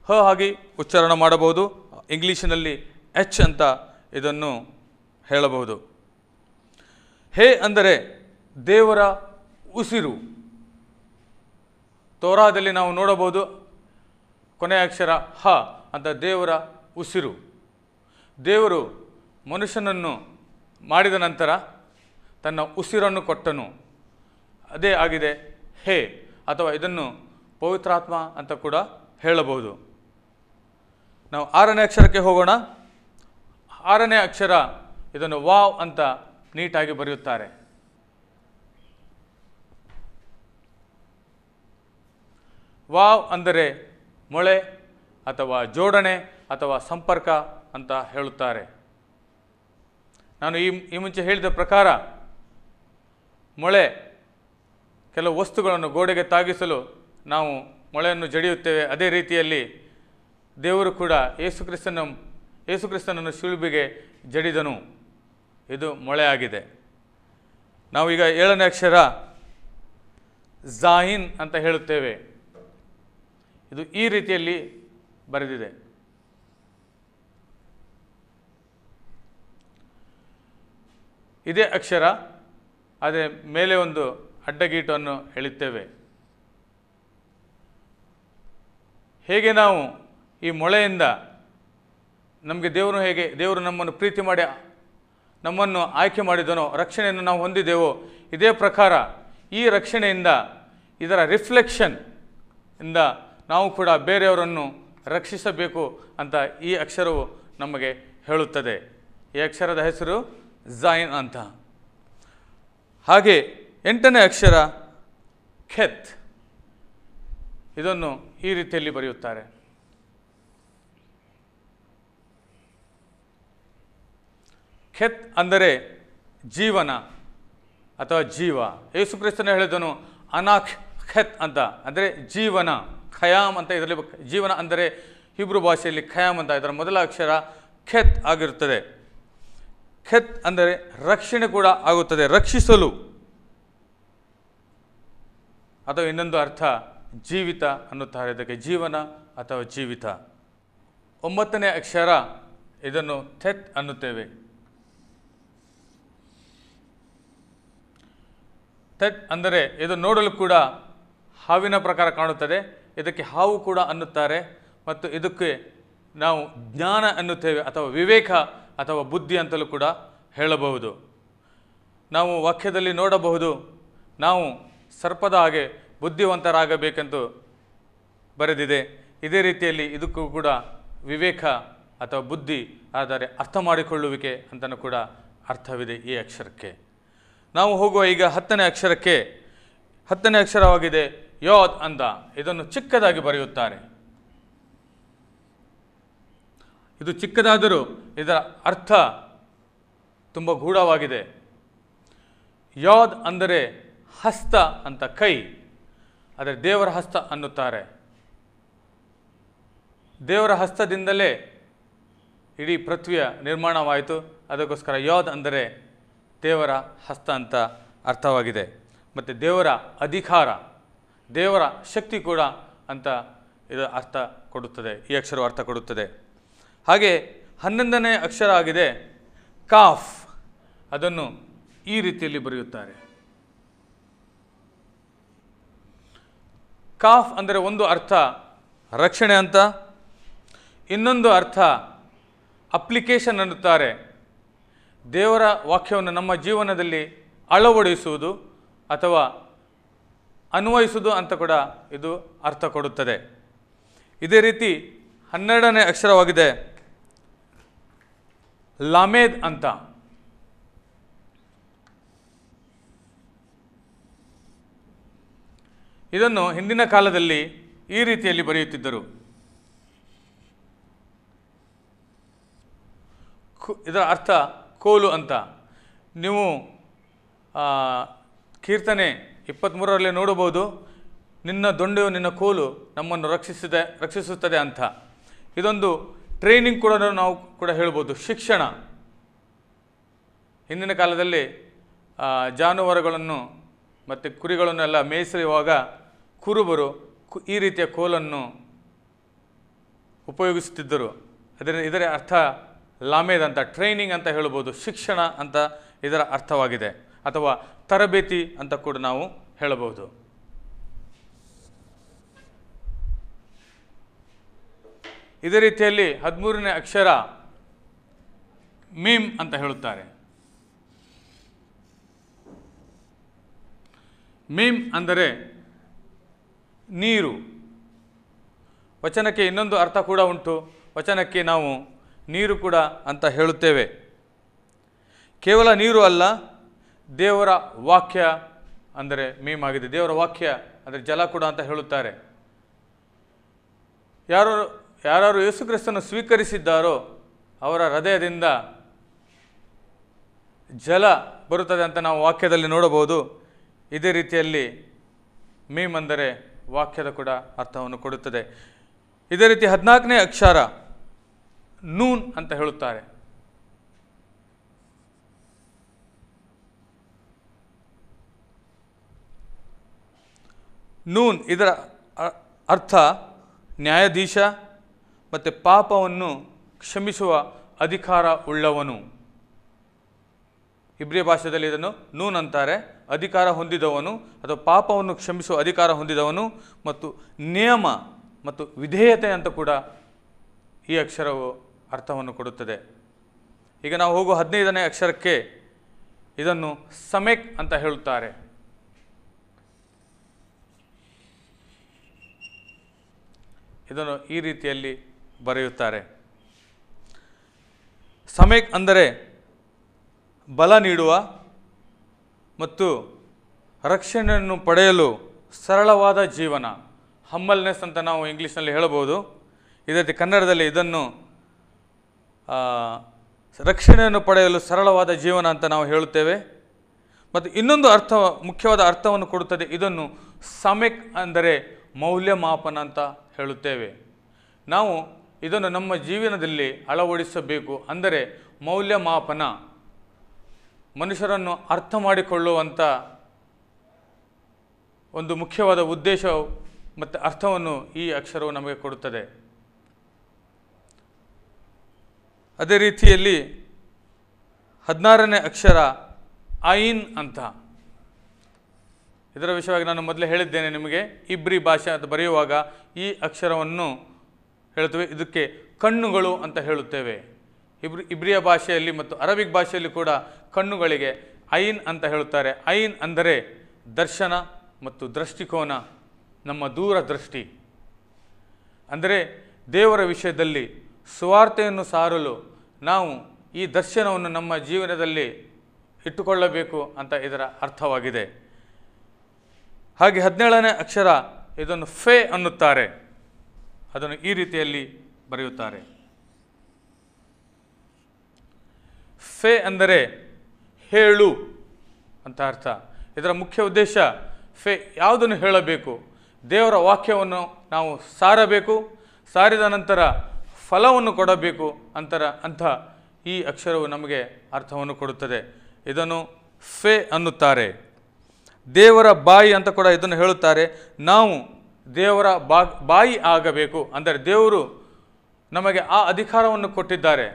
ಹ ಆಗಿ ಉಚ್ಚಾರಣೆ ಮಾಡಬಹುದು. ಇಂಗ್ಲೀಷಿನಲ್ಲಿ ಎಚ್ ಅಂತ ಇದನ್ನು ಹೇಳಬಹುದು. ಹೇ ಅಂದರೆ ದೇವರ ಉಸಿರು. ತೋರಾದಲ್ಲಿ ನಾವು ನೋಡಬಹುದು ಕೊನೆಯ ಅಕ್ಷರ ಹ ಅಂತ, ದೇವರ ಉಸಿರು. ದೇವರು ಮನುಷ್ಯನನ್ನು ಮಾಡಿದ ನಂತರ ತನ್ನ ಉಸಿರನ್ನು ಕೊಟ್ಟನು, ಅದೇ ಆಗಿದೆ ಹೇ, ಅಥವಾ ಇದನ್ನು ಪವಿತ್ರಾತ್ಮ ಅಂತ ಕೂಡ ಹೇಳಬಹುದು. ನಾವು 6ನೇ ಅಕ್ಷರಕ್ಕೆ ಹೋಗೋಣ. 6ನೇ ಅಕ್ಷರ ಇದನ್ನು ವಾವ್ ಅಂತ ನೀಟಾಗಿ ಬರೆಯುತ್ತಾರೆ. ವಾವ್ ಅಂದರೆ ಮೊಳೆ ಅಥವಾ ಜೋಡಣೆ ಅಥವಾ ಸಂಪರ್ಕ ಅಂತ ಹೇಳುತ್ತಾರೆ. ನಾನು ಈ ಮುಂಚೆ ಹೇಳಿದ ಪ್ರಕಾರ ಮೊಳೆ ಕೆಲವು ವಸ್ತುಗಳನ್ನು ಗೋಡೆಗೆ ತಾಗಿಸಲು ನಾವು ಮೊಳೆಯನ್ನು ಜಡಿಯುತ್ತೇವೆ. ಅದೇ ರೀತಿಯಲ್ಲಿ ದೇವರು ಕೂಡ ಯೇಸುಕ್ರಿಸ್ತನನ್ನು ಶಿಲುಬೆಗೆ ಜಡಿದನು. ಇದು ಮೊಳೆ ಆಗಿದೆ. ನಾವೀಗ 7ನೇ ಅಕ್ಷರ ಝಾಯಿನ್ ಅಂತ ಹೇಳುತ್ತೇವೆ. ಇದು ಈ ರೀತಿಯಲ್ಲಿ ಬರೆದಿದೆ. ಇದೇ ಅಕ್ಷರ, ಅದೇ ಮೇಲೆ ಒಂದು ಅಡ್ಡಗೀಟನ್ನು ಎಳೆಯುತ್ತೇವೆ. ಹೇಗೆ ನಾವು ಈ ಮೊಳೆಯಿಂದ ನಮಗೆ ದೇವರು ನಮ್ಮನ್ನು ಪ್ರೀತಿ ಮಾಡಿ ನಮ್ಮನ್ನು ಆಯ್ಕೆ ಮಾಡಿದನೋ, ರಕ್ಷಣೆಯನ್ನು ನಾವು ಹೊಂದಿದ್ದೇವೋ, ಇದೇ ಪ್ರಕಾರ ಈ ರಕ್ಷಣೆಯಿಂದ, ಇದರ ರಿಫ್ಲೆಕ್ಷನ್ ಇಂದ ನಾವು ಕೂಡ ಬೇರೆಯವರನ್ನು ರಕ್ಷಿಸಬೇಕು ಅಂತ ಈ ಅಕ್ಷರವು ನಮಗೆ ಹೇಳುತ್ತದೆ. ಈ ಅಕ್ಷರದ ಹೆಸರು ಝಾಯಿನ್ ಅಂತ. ಹಾಗೆ 8ನೇ ಅಕ್ಷರ ಖೆತ್. ಇದನ್ನು ಈ ರೀತಿಯಲ್ಲಿ ಬರೆಯುತ್ತಾರೆ. ಖೆತ್ ಅಂದರೆ ಜೀವನ ಅಥವಾ ಜೀವ. ಯೇಸುಕ್ರಿಸ್ತನು ಹೇಳಿದನು ಅನಾಖ್ ಖೆತ್ ಅಂತ, ಅಂದರೆ ಜೀವನ. ಖಯಾಮ್ ಅಂತ ಇದರಲ್ಲಿ ಜೀವನ ಅಂದರೆ ಹಿಬ್ರು ಭಾಷೆಯಲ್ಲಿ ಖಯಾಮ್ ಅಂತ, ಇದರ ಮೊದಲ ಅಕ್ಷರ ಖೆತ್ ಆಗಿರುತ್ತದೆ. ಖೆತ್ ಅಂದರೆ ರಕ್ಷಣೆ ಕೂಡ ಆಗುತ್ತದೆ, ರಕ್ಷಿಸಲು. ಅಥವಾ ಇನ್ನೊಂದು ಅರ್ಥ ಜೀವಿತ ಅನ್ನುತ್ತಾರೆ ಇದಕ್ಕೆ, ಜೀವನ ಅಥವಾ ಜೀವಿತ. 9ನೇ ಅಕ್ಷರ ಇದನ್ನು ಥೆತ್ ಅನ್ನುತ್ತೇವೆ. ಥೆತ್ ಅಂದರೆ ಇದು ನೋಡಲು ಕೂಡ ಹಾವಿನ ಪ್ರಕಾರ ಕಾಣುತ್ತದೆ. ಇದಕ್ಕೆ ಹಾವು ಕೂಡ ಅನ್ನುತ್ತಾರೆ. ಮತ್ತು ಇದಕ್ಕೆ ನಾವು ಜ್ಞಾನ ಅನ್ನುತ್ತೇವೆ, ಅಥವಾ ವಿವೇಕ ಅಥವಾ ಬುದ್ಧಿ ಅಂತಲೂ ಕೂಡ ಹೇಳಬಹುದು. ನಾವು ವಾಕ್ಯದಲ್ಲಿ ನೋಡಬಹುದು, ನಾವು ಸರ್ಪದ ಹಾಗೆ ಬುದ್ಧಿವಂತರಾಗಬೇಕೆಂದು ಬರೆದಿದೆ. ಇದೇ ರೀತಿಯಲ್ಲಿ ಇದಕ್ಕೂ ಕೂಡ ವಿವೇಕ ಅಥವಾ ಬುದ್ಧಿ, ಆದರೆ ಅರ್ಥ ಮಾಡಿಕೊಳ್ಳುವಿಕೆ ಅಂತಲೂ ಕೂಡ ಅರ್ಥವಿದೆ ಈ ಅಕ್ಷರಕ್ಕೆ. ನಾವು ಹೋಗುವ ಈಗ 10ನೇ ಅಕ್ಷರಕ್ಕೆ. 10ನೇ ಅಕ್ಷರವಾಗಿದೆ ಯೋದ್ ಅಂತ. ಇದನ್ನು ಚಿಕ್ಕದಾಗಿ ಬರೆಯುತ್ತಾರೆ. ಇದು ಚಿಕ್ಕದಾದರೂ ಇದರ ಅರ್ಥ ತುಂಬ ಗೂಢವಾಗಿದೆ. ಯೋದ್ ಅಂದರೆ ಹಸ್ತ ಅಂತ, ಕೈ. ಆದರೆ ದೇವರ ಹಸ್ತ ಅನ್ನುತ್ತಾರೆ. ದೇವರ ಹಸ್ತದಿಂದಲೇ ಇಡೀ ಪೃಥ್ವಿಯ ನಿರ್ಮಾಣವಾಯಿತು. ಅದಕ್ಕೋಸ್ಕರ ಯೋದ್ ಅಂದರೆ ದೇವರ ಹಸ್ತ ಅಂತ ಅರ್ಥವಾಗಿದೆ. ಮತ್ತು ದೇವರ ಅಧಿಕಾರ, ದೇವರ ಶಕ್ತಿ ಕೂಡ ಅಂತ ಇದು ಅರ್ಥ ಕೊಡುತ್ತದೆ, ಈ ಅಕ್ಷರವು ಅರ್ಥ ಕೊಡುತ್ತದೆ. ಹಾಗೆ 11ನೇ ಅಕ್ಷರ ಆಗಿದೆ ಕಾಫ್. ಅದನ್ನು ಈ ರೀತಿಯಲ್ಲಿ ಬರೆಯುತ್ತಾರೆ. ಕಾಫ್ ಅಂದರೆ ಒಂದು ಅರ್ಥ ರಕ್ಷಣೆ ಅಂತ, ಇನ್ನೊಂದು ಅರ್ಥ ಅಪ್ಲಿಕೇಶನ್ ಅನ್ನುತ್ತಾರೆ. ದೇವರ ವಾಕ್ಯವನ್ನು ನಮ್ಮ ಜೀವನದಲ್ಲಿ ಅಳವಡಿಸುವುದು ಅಥವಾ ಅನ್ವಯಿಸುವುದು ಅಂತ ಕೂಡ ಇದು ಅರ್ಥ ಕೊಡುತ್ತದೆ. ಇದೇ ರೀತಿ 12ನೇ ಅಕ್ಷರವಾಗಿದೆ ಲಾಮೇದ್ ಅಂತ. ಇದನ್ನು ಹಿಂದಿನ ಕಾಲದಲ್ಲಿ ಈ ರೀತಿಯಲ್ಲಿ ಬರೆಯುತ್ತಿದ್ದರು. ಇದರ ಅರ್ಥ ಕೋಲು ಅಂತ. ನೀವು ಕೀರ್ತನೆ 23ರಲ್ಲಿ ನೋಡಬಹುದು, ನಿನ್ನ ದೊಂಡೆಯು ನಿನ್ನ ಕೋಲು ನಮ್ಮನ್ನು ರಕ್ಷಿಸುತ್ತದೆ ಅಂತ. ಇದೊಂದು ಟ್ರೈನಿಂಗ್ ಕೂಡ ನಾವು ಕೂಡ ಹೇಳ್ಬೋದು, ಶಿಕ್ಷಣ. ಹಿಂದಿನ ಕಾಲದಲ್ಲಿ ಜಾನುವಾರುಗಳನ್ನು ಮತ್ತು ಕುರಿಗಳನ್ನೆಲ್ಲ ಮೇಯಿಸುವಾಗ ಕುರುಬರು ಈ ರೀತಿಯ ಕೋಲನ್ನು ಉಪಯೋಗಿಸುತ್ತಿದ್ದರು. ಇದರ ಅರ್ಥ ಲಾಮೇದ್ ಅಂತ, ಟ್ರೈನಿಂಗ್ ಅಂತ ಹೇಳ್ಬೋದು, ಶಿಕ್ಷಣ ಅಂತ ಇದರ ಅರ್ಥವಾಗಿದೆ, ಅಥವಾ ತರಬೇತಿ ಅಂತ ಕೂಡ ನಾವು ಹೇಳಬಹುದು. ಇದೇ ರೀತಿಯಲ್ಲಿ 13ನೇ ಅಕ್ಷರ ಮೀಮ್ ಅಂತ ಹೇಳುತ್ತಾರೆ. ಮೀಮ್ ಅಂದರೆ ನೀರು. ವಚನಕ್ಕೆ ಇನ್ನೊಂದು ಅರ್ಥ ಕೂಡ ಉಂಟು. ವಚನಕ್ಕೆ ನಾವು ನೀರು ಕೂಡ ಅಂತ ಹೇಳುತ್ತೇವೆ. ಕೇವಲ ನೀರು ಅಲ್ಲ, ದೇವರ ವಾಕ್ಯ ಅಂದರೆ ಮೀಮ್ ಆಗಿದೆ. ದೇವರ ವಾಕ್ಯ ಅಂದರೆ ಜಲ ಕೂಡ ಅಂತ ಹೇಳುತ್ತಾರೆ. ಯಾರು ಯೇಸು ಕ್ರಿಸ್ತನನ್ನು ಸ್ವೀಕರಿಸಿದ್ದಾರೋ ಅವರ ಹೃದಯದಿಂದ ಜಲ ಬರುತ್ತದೆ ಅಂತ ನಾವು ವಾಕ್ಯದಲ್ಲಿ ನೋಡಬಹುದು. ಇದೇ ರೀತಿಯಲ್ಲಿ ಮೀಮ್ ಅಂದರೆ ವಾಕ್ಯದ ಕೂಡ ಅರ್ಥವನ್ನು ಕೊಡುತ್ತದೆ. ಇದೇ ರೀತಿ 14ನೇ ಅಕ್ಷರ ನೂನ್ ಅಂತ ಹೇಳುತ್ತಾರೆ. ನೂನ್ ಇದರ ಅರ್ಥ ನ್ಯಾಯಾಧೀಶ ಮತ್ತು ಪಾಪವನ್ನು ಕ್ಷಮಿಸುವ ಅಧಿಕಾರ ಉಳ್ಳವನು. ಇಬ್ರಿಯ ಭಾಷೆಯಲ್ಲಿ ಇದನ್ನು ನೂನ್ ಅಂತಾರೆ. ಅಧಿಕಾರ ಹೊಂದಿದವನು ಅಥವಾ ಪಾಪವನ್ನು ಕ್ಷಮಿಸುವ ಅಧಿಕಾರ ಹೊಂದಿದವನು ಮತ್ತು ನಿಯಮ ಮತ್ತು ವಿಧೇಯತೆ ಅಂತ ಕೂಡ ಈ ಅಕ್ಷರವು ಅರ್ಥವನ್ನು ಕೊಡುತ್ತದೆ. ಈಗ ನಾವು ಹೋಗುವ 15ನೇ ಅಕ್ಷರಕ್ಕೆ ಇದನ್ನು ಸಮೇಕ್ ಅಂತ ಹೇಳುತ್ತಾರೆ. ಇದನ್ನು ಈ ರೀತಿಯಲ್ಲಿ ಬರೆಯುತ್ತಾರೆ. ಸಮೇಕ್ ಅಂದರೆ ಬಲ ನೀಡುವ ಮತ್ತು ರಕ್ಷಣೆಯನ್ನು ಪಡೆಯಲು ಸರಳವಾದ ಜೀವನ, ಹಂಬಲ್ನೆಸ್ ಅಂತ ನಾವು ಇಂಗ್ಲೀಷ್ನಲ್ಲಿ ಹೇಳಬಹುದು. ಇದೇ ರೀತಿ ಕನ್ನಡದಲ್ಲಿ ಇದನ್ನು ರಕ್ಷಣೆಯನ್ನು ಪಡೆಯಲು ಸರಳವಾದ ಜೀವನ ಅಂತ ನಾವು ಹೇಳುತ್ತೇವೆ. ಮತ್ತು ಇನ್ನೊಂದು ಮುಖ್ಯವಾದ ಅರ್ಥವನ್ನು ಕೊಡುತ್ತದೆ. ಇದನ್ನು ಸಮೇಕ್ ಅಂದರೆ ಮೌಲ್ಯಮಾಪನ ಅಂತ ಹೇಳುತ್ತೇವೆ. ನಾವು ಇದನ್ನು ನಮ್ಮ ಜೀವನದಲ್ಲಿ ಅಳವಡಿಸಬೇಕು. ಅಂದರೆ ಮೌಲ್ಯಮಾಪನ, ಮನುಷ್ಯರನ್ನು ಅರ್ಥ ಮಾಡಿಕೊಳ್ಳುವಂಥ ಒಂದು ಮುಖ್ಯವಾದ ಉದ್ದೇಶ ಮತ್ತು ಅರ್ಥವನ್ನು ಈ ಅಕ್ಷರವು ನಮಗೆ ಕೊಡುತ್ತದೆ. ಅದೇ ರೀತಿಯಲ್ಲಿ 16ನೇ ಅಕ್ಷರ ಐನ್ ಅಂತ. ಇದರ ವಿಷಯವಾಗಿ ನಾನು ಮೊದಲೇ ಹೇಳಿದ್ದೇನೆ ನಿಮಗೆ. ಇಬ್ರಿ ಭಾಷೆ ಅಂತ ಬರೆಯುವಾಗ ಈ ಅಕ್ಷರವನ್ನು ಹೇಳುತ್ತೇವೆ. ಇದಕ್ಕೆ ಕಣ್ಣುಗಳು ಅಂತ ಹೇಳುತ್ತೇವೆ. ಇಬ್ರಿಯ ಭಾಷೆಯಲ್ಲಿ ಮತ್ತು ಅರಬಿಕ್ ಭಾಷೆಯಲ್ಲಿ ಕೂಡ ಕಣ್ಣುಗಳಿಗೆ ಐನ್ ಅಂತ ಹೇಳುತ್ತಾರೆ. ಐನ್ ಅಂದರೆ ದರ್ಶನ ಮತ್ತು ದೃಷ್ಟಿಕೋನ, ನಮ್ಮ ದೂರದೃಷ್ಟಿ. ಅಂದರೆ ದೇವರ ವಿಷಯದಲ್ಲಿ ಸುವಾರ್ತೆಯನ್ನು ಸಾರಲು ನಾವು ಈ ದರ್ಶನವನ್ನು ನಮ್ಮ ಜೀವನದಲ್ಲಿ ಇಟ್ಟುಕೊಳ್ಳಬೇಕು ಅಂತ ಇದರ ಅರ್ಥವಾಗಿದೆ. ಹಾಗೆ 17ನೇ ಅಕ್ಷರ ಇದನ್ನು ಫೇ ಅನ್ನುತ್ತಾರೆ. ಅದನ್ನು ಈ ರೀತಿಯಲ್ಲಿ ಬರೆಯುತ್ತಾರೆ. ಫೇ ಅಂದರೆ ಹೇಳು ಅಂತ ಅರ್ಥ. ಇದರ ಮುಖ್ಯ ಉದ್ದೇಶ ಫೇ ಯಾವುದನ್ನು ಹೇಳಬೇಕು, ದೇವರ ವಾಕ್ಯವನ್ನು ನಾವು ಸಾರಬೇಕು, ಸಾರಿದ ನಂತರ ಫಲವನ್ನು ಕೊಡಬೇಕು ಅಂತ ಈ ಅಕ್ಷರವು ನಮಗೆ ಅರ್ಥವನ್ನು ಕೊಡುತ್ತದೆ. ಇದನ್ನು ಫೇ ಅನ್ನುತ್ತಾರೆ. ದೇವರ ಬಾಯಿ ಅಂತ ಕೂಡ ಇದನ್ನು ಹೇಳುತ್ತಾರೆ. ನಾವು ದೇವರ ಬಾಯಿ ಆಗಬೇಕು. ಅಂದರೆ ದೇವರು ನಮಗೆ ಆ ಅಧಿಕಾರವನ್ನು ಕೊಟ್ಟಿದ್ದಾರೆ.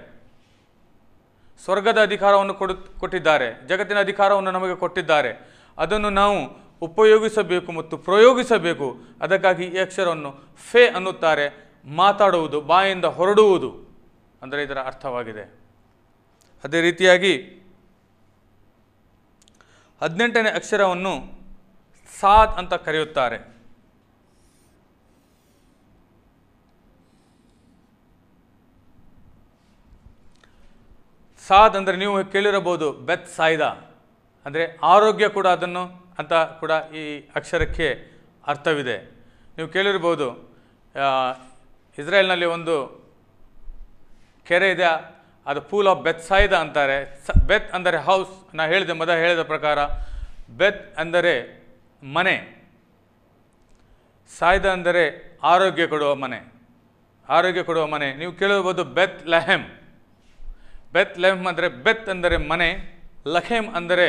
ಸ್ವರ್ಗದ ಅಧಿಕಾರವನ್ನು ಕೊಟ್ಟಿದ್ದಾರೆ, ಜಗತ್ತಿನ ಅಧಿಕಾರವನ್ನು ನಮಗೆ ಕೊಟ್ಟಿದ್ದಾರೆ. ಅದನ್ನು ನಾವು ಉಪಯೋಗಿಸಬೇಕು ಮತ್ತು ಪ್ರಯೋಗಿಸಬೇಕು. ಅದಕ್ಕಾಗಿ ಈ ಅಕ್ಷರವನ್ನು ಫೇ ಅನ್ನುತ್ತಾರೆ. ಮಾತಾಡುವುದು, ಬಾಯಿಂದ ಹೊರಡುವುದು ಅಂದರೆ ಇದರ ಅರ್ಥವಾಗಿದೆ. ಅದೇ ರೀತಿಯಾಗಿ 18ನೇ ಅಕ್ಷರವನ್ನು ಸಾದ್ ಅಂತ ಕರೆಯುತ್ತಾರೆ. ಸಾದ್ ಅಂದರೆ ನೀವು ಕೇಳಿರಬಹುದು ಬೆತ್ ಸಾಯ್ದ ಅಂದರೆ ಆರೋಗ್ಯ ಕೂಡ ಅದನ್ನು ಅಂತ ಕೂಡ ಈ ಅಕ್ಷರಕ್ಕೆ ಅರ್ಥವಿದೆ. ನೀವು ಕೇಳಿರ್ಬೋದು, ಇಸ್ರೇಲ್ನಲ್ಲಿ ಒಂದು ಕೆರೆ ಇದೆ, ಅದು ಪೂಲ್ ಆಫ್ ಬೆತ್ ಸಾಯ್ದ ಅಂತಾರೆ. ಬೆತ್ ಅಂದರೆ ಹೌಸ್. ನಾನು ಹೇಳಿದ ಪ್ರಕಾರ ಬೆತ್ ಅಂದರೆ ಮನೆ. ಸಾಯ್ದ ಅಂದರೆ ಆರೋಗ್ಯ ಕೊಡುವ ಮನೆ, ಆರೋಗ್ಯ ಕೊಡುವ ಮನೆ. ನೀವು ಕೇಳಬಹುದು ಬೆತ್ ಲೆಹೆಮ್. ಬೆತ್ ಲೆಹೆಮ್ ಅಂದರೆ ಬೆತ್ ಅಂದರೆ ಮನೆ, ಲಹೆಮ್ ಅಂದರೆ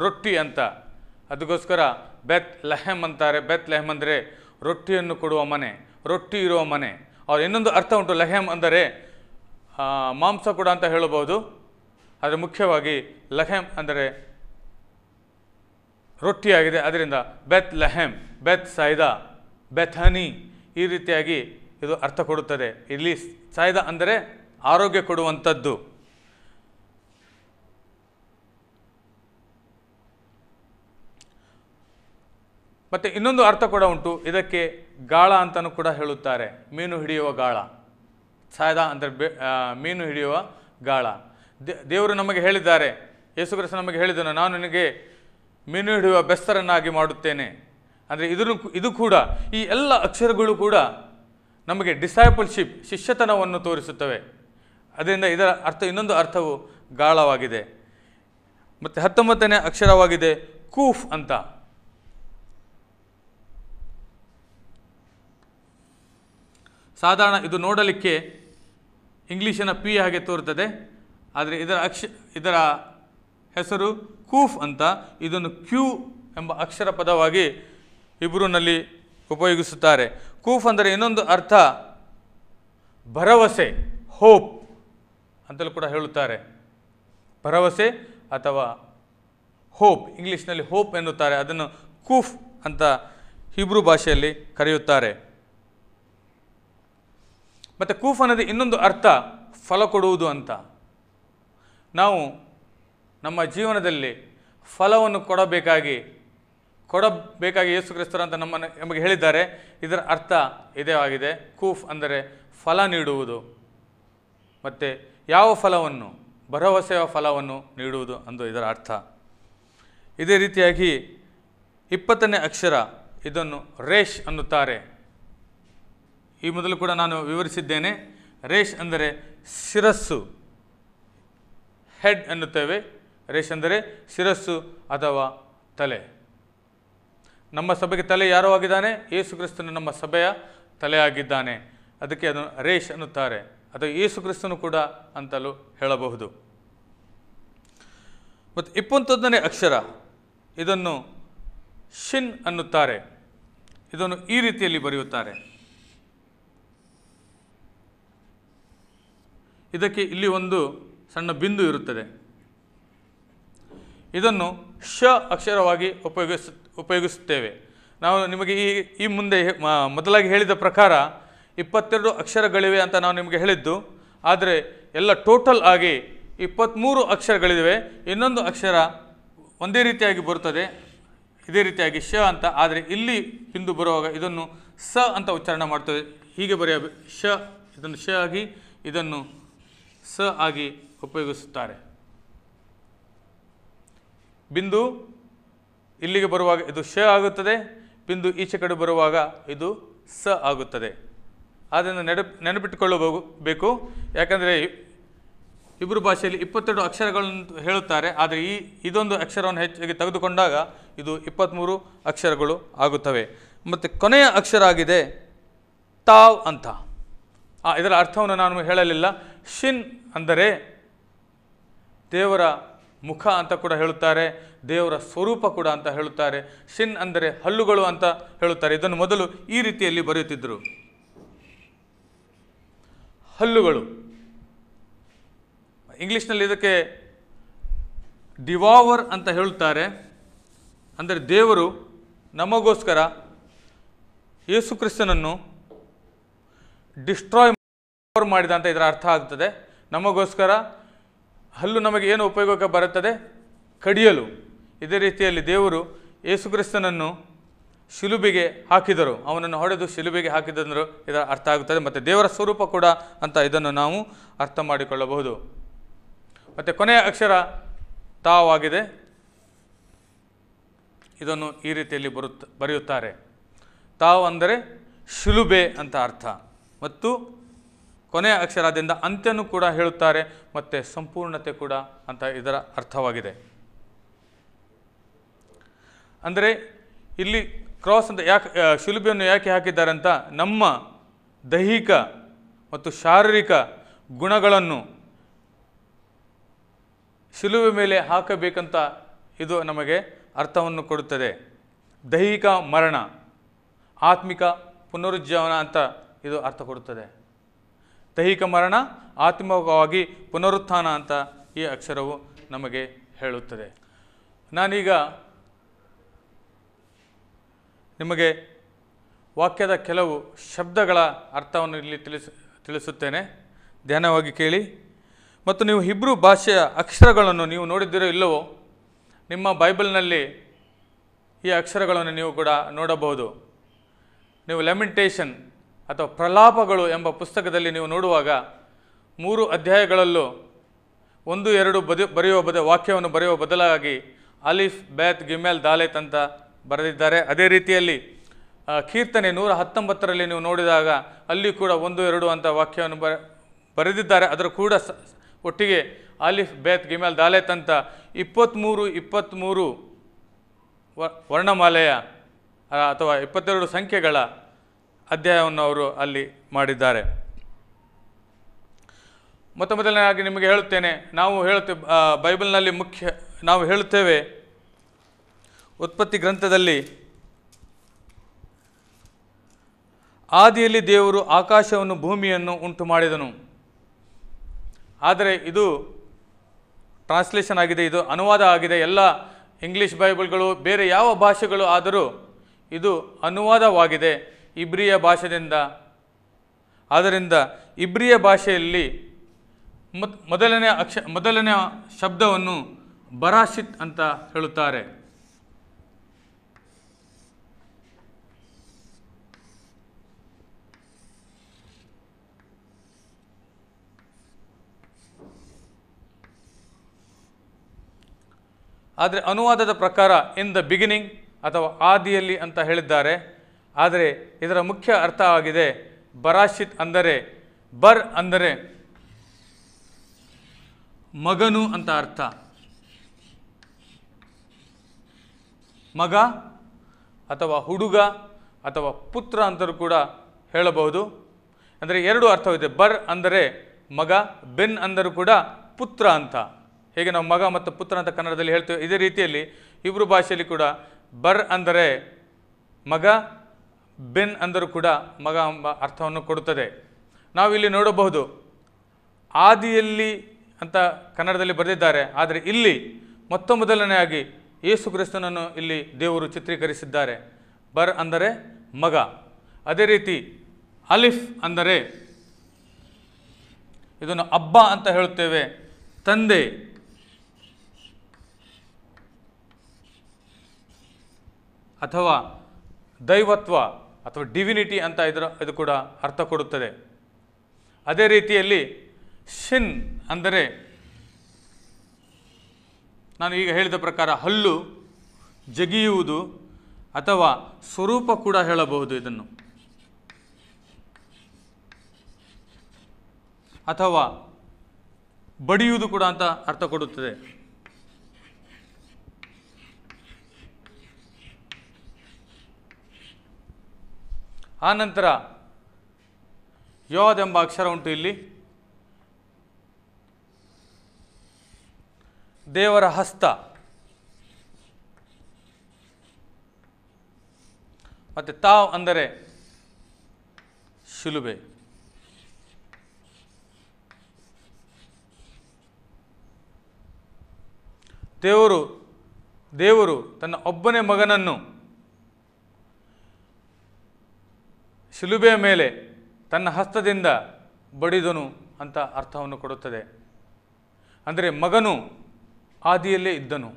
ರೊಟ್ಟಿ ಅಂತ. ಅದಕ್ಕೋಸ್ಕರ ಬೆತ್ ಲೆಹೆಮ್ ಅಂತಾರೆ. ಬೆತ್ ಲೆಹೆಮ್ ಅಂದರೆ ರೊಟ್ಟಿಯನ್ನು ಕೊಡುವ ಮನೆ, ರೊಟ್ಟಿ ಇರುವ ಮನೆ. ಅವ್ರು ಇನ್ನೊಂದು ಅರ್ಥ ಉಂಟು, ಲೆಹೆಮ್ ಅಂದರೆ ಮಾಂಸ ಕೂಡ ಅಂತ ಹೇಳಬಹುದು. ಆದರೆ ಮುಖ್ಯವಾಗಿ ಲೆಹೆಮ್ ಅಂದರೆ ರೊಟ್ಟಿಯಾಗಿದೆ. ಅದರಿಂದ ಬೆತ್ ಲೆಹೆಮ್, ಬೆತ್ ಸೈದ, ಬೆಥನಿ ಈ ರೀತಿಯಾಗಿ ಇದು ಅರ್ಥ ಕೊಡುತ್ತದೆ. ಇಲ್ಲಿ ಸೈದ ಅಂದರೆ ಆರೋಗ್ಯ ಕೊಡುವಂಥದ್ದು. ಮತ್ತು ಇನ್ನೊಂದು ಅರ್ಥ ಕೂಡ ಉಂಟು, ಇದಕ್ಕೆ ಗಾಳ ಅಂತಲೂ ಕೂಡ ಹೇಳುತ್ತಾರೆ, ಮೀನು ಹಿಡಿಯುವ ಗಾಳ. ಸಾಯ್ದ ಅಂದರೆ ಮೀನು ಹಿಡಿಯುವ ಗಾಳ. ದೇವರು ನಮಗೆ ಹೇಳಿದ್ದಾರೆ, ಯೇಸು ಕ್ರಿಸ್ತ ನಮಗೆ ಹೇಳಿದನು, ನಾನು ನಿನಗೆ ಮೀನು ಹಿಡಿಯುವ ಬೆಸ್ತರನ್ನಾಗಿ ಮಾಡುತ್ತೇನೆ. ಅಂದರೆ ಇದು ಕೂಡ, ಈ ಎಲ್ಲ ಅಕ್ಷರಗಳು ಕೂಡ ನಮಗೆ ಡಿಸೈಪಲ್ಶಿಪ್, ಶಿಷ್ಯತನವನ್ನು ತೋರಿಸುತ್ತವೆ. ಅದರಿಂದ ಇದರ ಅರ್ಥ, ಇನ್ನೊಂದು ಅರ್ಥವು ಗಾಳವಾಗಿದೆ. ಮತ್ತು 19ನೇ ಅಕ್ಷರವಾಗಿದೆ ಕೂಫ್ ಅಂತ. ಸಾಧಾರಣ ಇದು ನೋಡಲಿಕ್ಕೆ ಇಂಗ್ಲೀಷಿನ ಪಿ ಹಾಗೆ ತೋರುತ್ತದೆ, ಆದರೆ ಇದರ ಹೆಸರು ಕೂಫ್ ಅಂತ. ಇದನ್ನು ಕ್ಯೂ ಎಂಬ ಅಕ್ಷರ ಪದವಾಗಿ ಹಿಬ್ರೂನಲ್ಲಿ ಉಪಯೋಗಿಸುತ್ತಾರೆ. ಕೂಫ್ ಅಂದರೆ ಇನ್ನೊಂದು ಅರ್ಥ ಭರವಸೆ, ಹೋಪ್ ಅಂತಲೂ ಕೂಡ ಹೇಳುತ್ತಾರೆ. ಭರವಸೆ ಅಥವಾ ಹೋಪ್, ಇಂಗ್ಲೀಷ್ನಲ್ಲಿ ಹೋಪ್ ಎನ್ನುತ್ತಾರೆ. ಅದನ್ನು ಕೂಫ್ ಅಂತ ಹಿಬ್ರೂ ಭಾಷೆಯಲ್ಲಿ ಕರೆಯುತ್ತಾರೆ. ಮತ್ತು ಕೂಫ್ ಅನ್ನೋದು ಇನ್ನೊಂದು ಅರ್ಥ ಫಲ ಕೊಡುವುದು ಅಂತ. ನಾವು ನಮ್ಮ ಜೀವನದಲ್ಲಿ ಫಲವನ್ನು ಕೊಡಬೇಕಾಗಿ ಯೇಸು ಕ್ರಿಸ್ತರು ಅಂತ ನಮಗೆ ಹೇಳಿದ್ದಾರೆ. ಇದರ ಅರ್ಥ ಇದೇ ಆಗಿದೆ. ಕೂಫ್ ಅಂದರೆ ಫಲ ನೀಡುವುದು. ಮತ್ತು ಯಾವ ಫಲವನ್ನು? ಭರವಸೆಯ ಫಲವನ್ನು ನೀಡುವುದು ಅಂದು ಇದರ ಅರ್ಥ. ಇದೇ ರೀತಿಯಾಗಿ 20ನೇ ಅಕ್ಷರ, ಇದನ್ನು ರೇಷ್ ಅನ್ನುತ್ತಾರೆ. ಈ ಮೊದಲು ಕೂಡ ನಾನು ವಿವರಿಸಿದ್ದೇನೆ. ರೇಷ್ ಅಂದರೆ ಶಿರಸ್ಸು, ಹೆಡ್ ಎನ್ನುತ್ತೇವೆ. ರೇಷ್ ಅಂದರೆ ಶಿರಸ್ಸು ಅಥವಾ ತಲೆ. ನಮ್ಮ ಸಭೆಗೆ ತಲೆ ಯಾರೋ ಆಗಿದ್ದಾನೆ? ಯೇಸು ಕ್ರಿಸ್ತನು ನಮ್ಮ ಸಭೆಯ ತಲೆಯಾಗಿದ್ದಾನೆ. ಅದಕ್ಕೆ ಅದನ್ನು ರೇಷ್ ಅನ್ನುತ್ತಾರೆ. ಅಥವಾ ಯೇಸು ಕ್ರಿಸ್ತನು ಕೂಡ ಅಂತಲೂ ಹೇಳಬಹುದು. ಮತ್ತು 21ನೇ ಅಕ್ಷರ, ಇದನ್ನು ಶಿನ್ ಅನ್ನುತ್ತಾರೆ. ಇದನ್ನು ಈ ರೀತಿಯಲ್ಲಿ ಬರೆಯುತ್ತಾರೆ. ಇದಕ್ಕೆ ಇಲ್ಲಿ ಒಂದು ಸಣ್ಣ ಬಿಂದು ಇರುತ್ತದೆ. ಇದನ್ನು ಶ ಅಕ್ಷರವಾಗಿ ಉಪಯೋಗಿಸುತ್ತೇವೆ. ನಾವು ನಿಮಗೆ ಈ ಮುಂದೆ ಮೊದಲಾಗಿ ಹೇಳಿದ ಪ್ರಕಾರ 22 ಅಕ್ಷರಗಳಿವೆ ಅಂತ ನಾವು ನಿಮಗೆ ಹೇಳಿದ್ದು. ಆದರೆ ಎಲ್ಲ ಟೋಟಲ್ ಆಗಿ 23 ಅಕ್ಷರಗಳಿವೆ. ಇನ್ನೊಂದು ಅಕ್ಷರ ಒಂದೇ ರೀತಿಯಾಗಿ ಬರುತ್ತದೆ, ಇದೇ ರೀತಿಯಾಗಿ ಶ ಅಂತ. ಆದರೆ ಇಲ್ಲಿ ಬಿಂದು ಬರುವಾಗ ಇದನ್ನು ಸ ಅಂತ ಉಚ್ಚಾರಣೆ ಮಾಡ್ತೇವೆ. ಹೀಗೆ ಬರೆಯಬೇಕು, ಶ, ಇದನ್ನು ಶ ಆಗಿ, ಇದನ್ನು ಸ ಆಗಿ ಉಪಯೋಗಿಸುತ್ತಾರೆ. ಬಿಂದು ಇಲ್ಲಿಗೆ ಬರುವಾಗ ಇದು ಶ ಆಗುತ್ತದೆ, ಬಿಂದು ಈಚೆ ಕಡೆ ಬರುವಾಗ ಇದು ಸ ಆಗುತ್ತದೆ. ಆದ್ದರಿಂದ ನೆನಪಿಟ್ಟುಕೊಳ್ಳಬೇಕು. ಯಾಕಂದರೆ ಇಬ್ಬರು ಭಾಷೆಯಲ್ಲಿ 22 ಅಕ್ಷರಗಳನ್ನು ಹೇಳುತ್ತಾರೆ. ಆದರೆ ಇದೊಂದು ಅಕ್ಷರವನ್ನು ಹೆಚ್ಚಾಗಿ ತೆಗೆದುಕೊಂಡಾಗ ಇದು 23 ಅಕ್ಷರಗಳು ಆಗುತ್ತವೆ. ಮತ್ತು ಕೊನೆಯ ಅಕ್ಷರ ಆಗಿದೆ ತಾವ್ ಅಂತ. ಇದರ ಅರ್ಥವನ್ನು ನಾನು ಹೇಳಲಿಲ್ಲ. ಶಿನ್ ಅಂದರೆ ದೇವರ ಮುಖ ಅಂತ ಕೂಡ ಹೇಳುತ್ತಾರೆ, ದೇವರ ಸ್ವರೂಪ ಕೂಡ ಅಂತ ಹೇಳುತ್ತಾರೆ. ಶಿನ್ ಅಂದರೆ ಹಲ್ಲುಗಳು ಅಂತ ಹೇಳುತ್ತಾರೆ. ಇದನ್ನು ಮೊದಲು ಈ ರೀತಿಯಲ್ಲಿ ಬರೆಯುತ್ತಿದ್ದರು, ಹಲ್ಲುಗಳು. ಇಂಗ್ಲೀಷ್ನಲ್ಲಿ ಇದಕ್ಕೆ ಡಿವಾವರ್ ಅಂತ ಹೇಳುತ್ತಾರೆ. ಅಂದರೆ ದೇವರು ನಮಗೋಸ್ಕರ ಯೇಸು ಕ್ರಿಸ್ತನನ್ನು ಡಿಸ್ಟ್ರಾಯ್ ಮಾಡಿದ ಅಂತ ಇದರ ಅರ್ಥ ಆಗ್ತದೆ. ನಮಗೋಸ್ಕರ ಹಲ್ಲು ನಮಗೆ ಏನು ಉಪಯೋಗಕ್ಕೆ ಬರುತ್ತದೆ? ಕಡಿಯಲು. ಇದೇ ರೀತಿಯಲ್ಲಿ ದೇವರು ಯೇಸು ಕ್ರಿಸ್ತನನ್ನು ಶಿಲುಬೆಗೆ ಹಾಕಿದರು, ಅವನನ್ನು ಹೊಡೆದು ಶಿಲುಬೆಗೆ ಹಾಕಿದರು ಇದರ ಅರ್ಥ ಆಗುತ್ತದೆ. ಮತ್ತು ದೇವರ ಸ್ವರೂಪ ಕೂಡ ಅಂತ ಇದನ್ನು ನಾವು ಅರ್ಥ ಮಾಡಿಕೊಳ್ಳಬಹುದು. ಮತ್ತು ಕೊನೆಯ ಅಕ್ಷರ ತಾವಾಗಿದೆ. ಇದನ್ನು ಈ ರೀತಿಯಲ್ಲಿ ಬರೆಯುತ್ತಾರೆ. ತಾವು ಅಂದರೆ ಶಿಲುಬೆ ಅಂತ ಅರ್ಥ. ಮತ್ತು ಕೊನೆಯ ಅಕ್ಷರದಿಂದ ಅಂತ್ಯನೂ ಕೂಡ ಹೇಳುತ್ತಾರೆ, ಮತ್ತು ಸಂಪೂರ್ಣತೆ ಕೂಡ ಅಂತ ಇದರ ಅರ್ಥವಾಗಿದೆ. ಅಂದರೆ ಇಲ್ಲಿ ಕ್ರಾಸ್ ಅಂತ ಯಾಕೆ ಶಿಲುಬೆಯನ್ನು ಯಾಕೆ ಹಾಕಿದ್ದಾರೆ ಅಂತ ನಮ್ಮ ದೈಹಿಕ ಮತ್ತು ಶಾರೀರಿಕ ಗುಣಗಳನ್ನು ಶಿಲುಬೆ ಮೇಲೆ ಹಾಕಬೇಕಂತ ಇದು ನಮಗೆ ಅರ್ಥವನ್ನು ಕೊಡುತ್ತದೆ. ದೈಹಿಕ ಮರಣ, ಆತ್ಮಿಕ ಪುನರುಜ್ಜೀವನ ಅಂತ ಇದು ಅರ್ಥ ಕೊಡುತ್ತದೆ. ದೈಹಿಕ ಮರಣ, ಆತ್ಮಿಕವಾಗಿ ಪುನರುತ್ಥಾನ ಅಂತ ಈ ಅಕ್ಷರವು ನಮಗೆ ಹೇಳುತ್ತದೆ. ನಾನೀಗ ನಿಮಗೆ ವಾಕ್ಯದ ಕೆಲವು ಶಬ್ದಗಳ ಅರ್ಥವನ್ನು ಇಲ್ಲಿ ತಿಳಿಸುತ್ತೇನೆ, ಧ್ಯಾನವಾಗಿ ಕೇಳಿ. ಮತ್ತು ನೀವು ಹಿಬ್ರೂ ಭಾಷೆಯ ಅಕ್ಷರಗಳನ್ನು ನೀವು ನೋಡಿದ್ದೀರೋ ಇಲ್ಲವೋ, ನಿಮ್ಮ ಬೈಬಲ್ನಲ್ಲಿ ಈ ಅಕ್ಷರಗಳನ್ನು ನೀವು ಕೂಡ ನೋಡಬಹುದು. ನೀವು ಲೆಮೆಂಟೇಷನ್ ಅಥವಾ ಪ್ರಲಾಪಗಳು ಎಂಬ ಪುಸ್ತಕದಲ್ಲಿ ನೀವು ನೋಡುವಾಗ 3 ಅಧ್ಯಾಯಗಳಲ್ಲೂ 1-2 ವಾಕ್ಯವನ್ನು ಬರೆಯುವ ಬದಲಾಗಿ ಅಲಿಫ್, ಬೇತ್, ಗಿಮೆಲ್, ದಾಲೆತ್ ಅಂತ ಬರೆದಿದ್ದಾರೆ. ಅದೇ ರೀತಿಯಲ್ಲಿ ಕೀರ್ತನೆ 119ರಲ್ಲಿ ನೀವು ನೋಡಿದಾಗ ಅಲ್ಲಿ ಕೂಡ 1-2 ಅಂತ ವಾಕ್ಯವನ್ನು ಬರೆದಿದ್ದಾರೆ. ಅದರ ಕೂಡ ಒಟ್ಟಿಗೆ ಅಲಿಫ್, ಬೇತ್, ಗಿಮೆಲ್, ದಾಲೆತ್ ಅಂತ 23 ವರ್ಣಮಾಲೆಯ ಅಥವಾ 22 ಸಂಖ್ಯೆಗಳ ಅಧ್ಯಾಯವನ್ನು ಅವರು ಅಲ್ಲಿ ಮಾಡಿದ್ದಾರೆ. ಮೊದಲನೇದಾಗಿ ನಿಮಗೆ ಹೇಳುತ್ತೇನೆ, ಬೈಬಲ್ನಲ್ಲಿ ನಾವು ಹೇಳುತ್ತೇವೆ, ಉತ್ಪತ್ತಿ ಗ್ರಂಥದಲ್ಲಿ ಆದಿಯಲ್ಲಿ ದೇವರು ಆಕಾಶವನ್ನು ಭೂಮಿಯನ್ನು ಉಂಟು ಮಾಡಿದನು. ಆದರೆ ಇದು ಟ್ರಾನ್ಸ್ಲೇಷನ್ ಆಗಿದೆ, ಇದು ಅನುವಾದ ಆಗಿದೆ. ಎಲ್ಲ ಇಂಗ್ಲೀಷ್ ಬೈಬಲ್ಗಳು, ಬೇರೆ ಯಾವ ಭಾಷೆಗಳು ಆದರೂ ಇದು ಅನುವಾದವಾಗಿದೆ ಇಬ್ರಿಯ ಭಾಷೆಯಿಂದ. ಆದ್ದರಿಂದ ಇಬ್ರಿಯ ಭಾಷೆಯಲ್ಲಿ ಮೊದಲನೆಯ ಶಬ್ದವನ್ನು ಬರಾಶಿತ್ ಅಂತ ಹೇಳುತ್ತಾರೆ. ಆದರೆ ಅನುವಾದದ ಪ್ರಕಾರ ಇನ್ ದ ಬಿಗಿನಿಂಗ್ ಅಥವಾ ಆದಿಯಲ್ಲಿ ಅಂತ ಹೇಳಿದ್ದಾರೆ. ಆದರೆ ಇದರ ಮುಖ್ಯ ಅರ್ಥ ಆಗಿದೆ ಬರಾಶಿತ್ ಅಂದರೆ, ಬರ್ ಅಂದರೆ ಮಗನು ಅಂತ ಅರ್ಥ. ಮಗ ಅಥವಾ ಹುಡುಗ ಅಥವಾ ಪುತ್ರ ಅಂತಲೂ ಕೂಡ ಹೇಳಬಹುದು. ಅಂದರೆ 2 ಅರ್ಥವಿದೆ. ಬರ್ ಅಂದರೆ ಮಗ, ಬೆನ್ ಅಂದರೂ ಕೂಡ ಪುತ್ರ ಅಂತ. ಹೇಗೆ ನಾವು ಮಗ ಮತ್ತು ಪುತ್ರ ಅಂತ ಕನ್ನಡದಲ್ಲಿ ಹೇಳ್ತೇವೆ, ಇದೇ ರೀತಿಯಲ್ಲಿ ಇಬ್ರು ಭಾಷೆಯಲ್ಲಿ ಕೂಡ ಬರ್ ಅಂದರೆ ಮಗ, ಬೆನ್ ಅಂದರೂ ಕೂಡ ಮಗ ಎಂಬ ಅರ್ಥವನ್ನು ಕೊಡುತ್ತದೆ. ನಾವಿಲ್ಲಿ ನೋಡಬಹುದು ಆದಿಯಲ್ಲಿ ಅಂತ ಕನ್ನಡದಲ್ಲಿ ಬರೆದಿದ್ದಾರೆ. ಆದರೆ ಇಲ್ಲಿ ಮೊದಲನೆಯಾಗಿ ಯೇಸು ಕ್ರಿಸ್ತನನ್ನು ಇಲ್ಲಿ ದೇವರು ಚಿತ್ರೀಕರಿಸಿದ್ದಾರೆ. ಬರ್ ಅಂದರೆ ಮಗ. ಅದೇ ರೀತಿ ಅಲಿಫ್ ಅಂದರೆ ಇದನ್ನು ಅಬ್ಬ ಅಂತ ಹೇಳುತ್ತೇವೆ, ತಂದೆ. ಅಥವಾ ದೈವತ್ವ ಅಥವಾ ಡಿವಿನಿಟಿ ಅಂತ ಇದು ಕೂಡ ಅರ್ಥ ಕೊಡುತ್ತದೆ. ಅದೇ ರೀತಿಯಲ್ಲಿ ಶಿನ್ ಅಂದರೆ ನಾನು ಈಗ ಹೇಳಿದ ಪ್ರಕಾರ ಹಲ್ಲು, ಜಗಿಯುವುದು ಅಥವಾ ಸ್ವರೂಪ ಕೂಡ ಹೇಳಬಹುದು ಇದನ್ನು. ಅಥವಾ ಬಡಿಯುವುದು ಕೂಡ ಅಂತ ಅರ್ಥ ಕೊಡುತ್ತದೆ. ಆನಂತರ ಯೋದ್ ಎಂಬ ಅಕ್ಷರ ಉಂಟು ಇಲ್ಲಿ. ದೇವರ ಹಸ್ತ. ಮತ್ತು ತಾವ್ ಅಂದರೆ ಶಿಲುಬೆ. ದೇವರು ತನ್ನ ಒಬ್ಬನೇ ಮಗನನ್ನು ಶಿಲುಬೆಯ ಮೇಲೆ ತನ್ನ ಹಸ್ತದಿಂದ ಬಡಿದನು ಅಂತ ಅರ್ಥವನ್ನು ಕೊಡುತ್ತದೆ. ಅಂದರೆ ಮಗನು ಆದಿಯಲ್ಲೇ ಇದ್ದನು.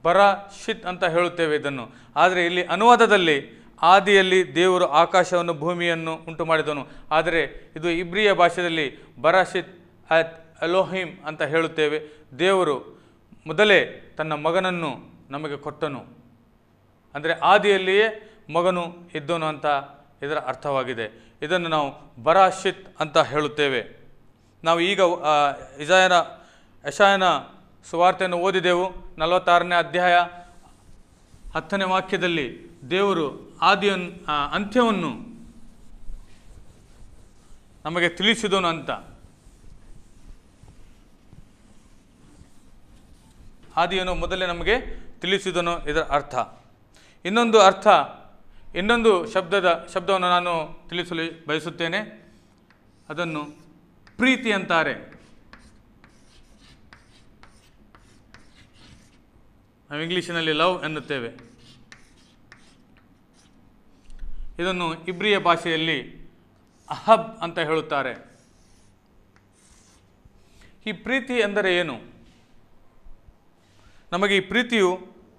ಬರಾಶಿತ್ ಅಂತ ಹೇಳುತ್ತೇವೆ ಇದನ್ನು. ಆದರೆ ಇಲ್ಲಿ ಅನುವಾದದಲ್ಲಿ ಆದಿಯಲ್ಲಿ ದೇವರು ಆಕಾಶವನ್ನು ಭೂಮಿಯನ್ನು ಉಂಟು ಮಾಡಿದನು. ಆದರೆ ಇದು ಇಬ್ರಿಯ ಭಾಷೆಯಲ್ಲಿ ಬರಾಶಿತ್ ಅತ್ ಎಲೋಹಿಮ್ ಅಂತ ಹೇಳುತ್ತೇವೆ. ದೇವರು ಮೊದಲೇ ತನ್ನ ಮಗನನ್ನು ನಮಗೆ ಕೊಟ್ಟನು. ಅಂದರೆ ಆದಿಯಲ್ಲಿಯೇ ಮಗನು ಇದ್ದನು ಅಂತ ಇದರ ಅರ್ಥವಾಗಿದೆ. ಇದನ್ನು ನಾವು ಬರಾಶಿತ್ ಅಂತ ಹೇಳುತ್ತೇವೆ. ನಾವು ಈಗ ಯೆಶಾಯನ ಸುವಾರ್ತೆಯನ್ನು ಓದಿದೆವು. 46ನೇ ಅಧ್ಯಾಯ 10ನೇ ವಾಕ್ಯದಲ್ಲಿ ದೇವರು ಅಂತ್ಯವನ್ನು ನಮಗೆ ತಿಳಿಸಿದನು ಅಂತ. ಆದಿಯನ್ನು ಮೊದಲೇ ನಮಗೆ ತಿಳಿಸಿದನು ಇದರ ಅರ್ಥ. ಇನ್ನೊಂದು ಶಬ್ದವನ್ನು ನಾನು ತಿಳಿಸಲು ಬಯಸುತ್ತೇನೆ. ಅದನ್ನು ಪ್ರೀತಿ ಅಂತಾರೆ. ನಾವು ಇಂಗ್ಲೀಷಿನಲ್ಲಿ ಲವ್ ಎನ್ನುತ್ತೇವೆ. ಇದನ್ನು ಇಬ್ರಿಯ ಭಾಷೆಯಲ್ಲಿ ಅಹಬ್ ಅಂತ ಹೇಳುತ್ತಾರೆ. ಈ ಪ್ರೀತಿ ಎಂದರೆ ಏನು? ನಮಗೆ ಈ ಪ್ರೀತಿಯು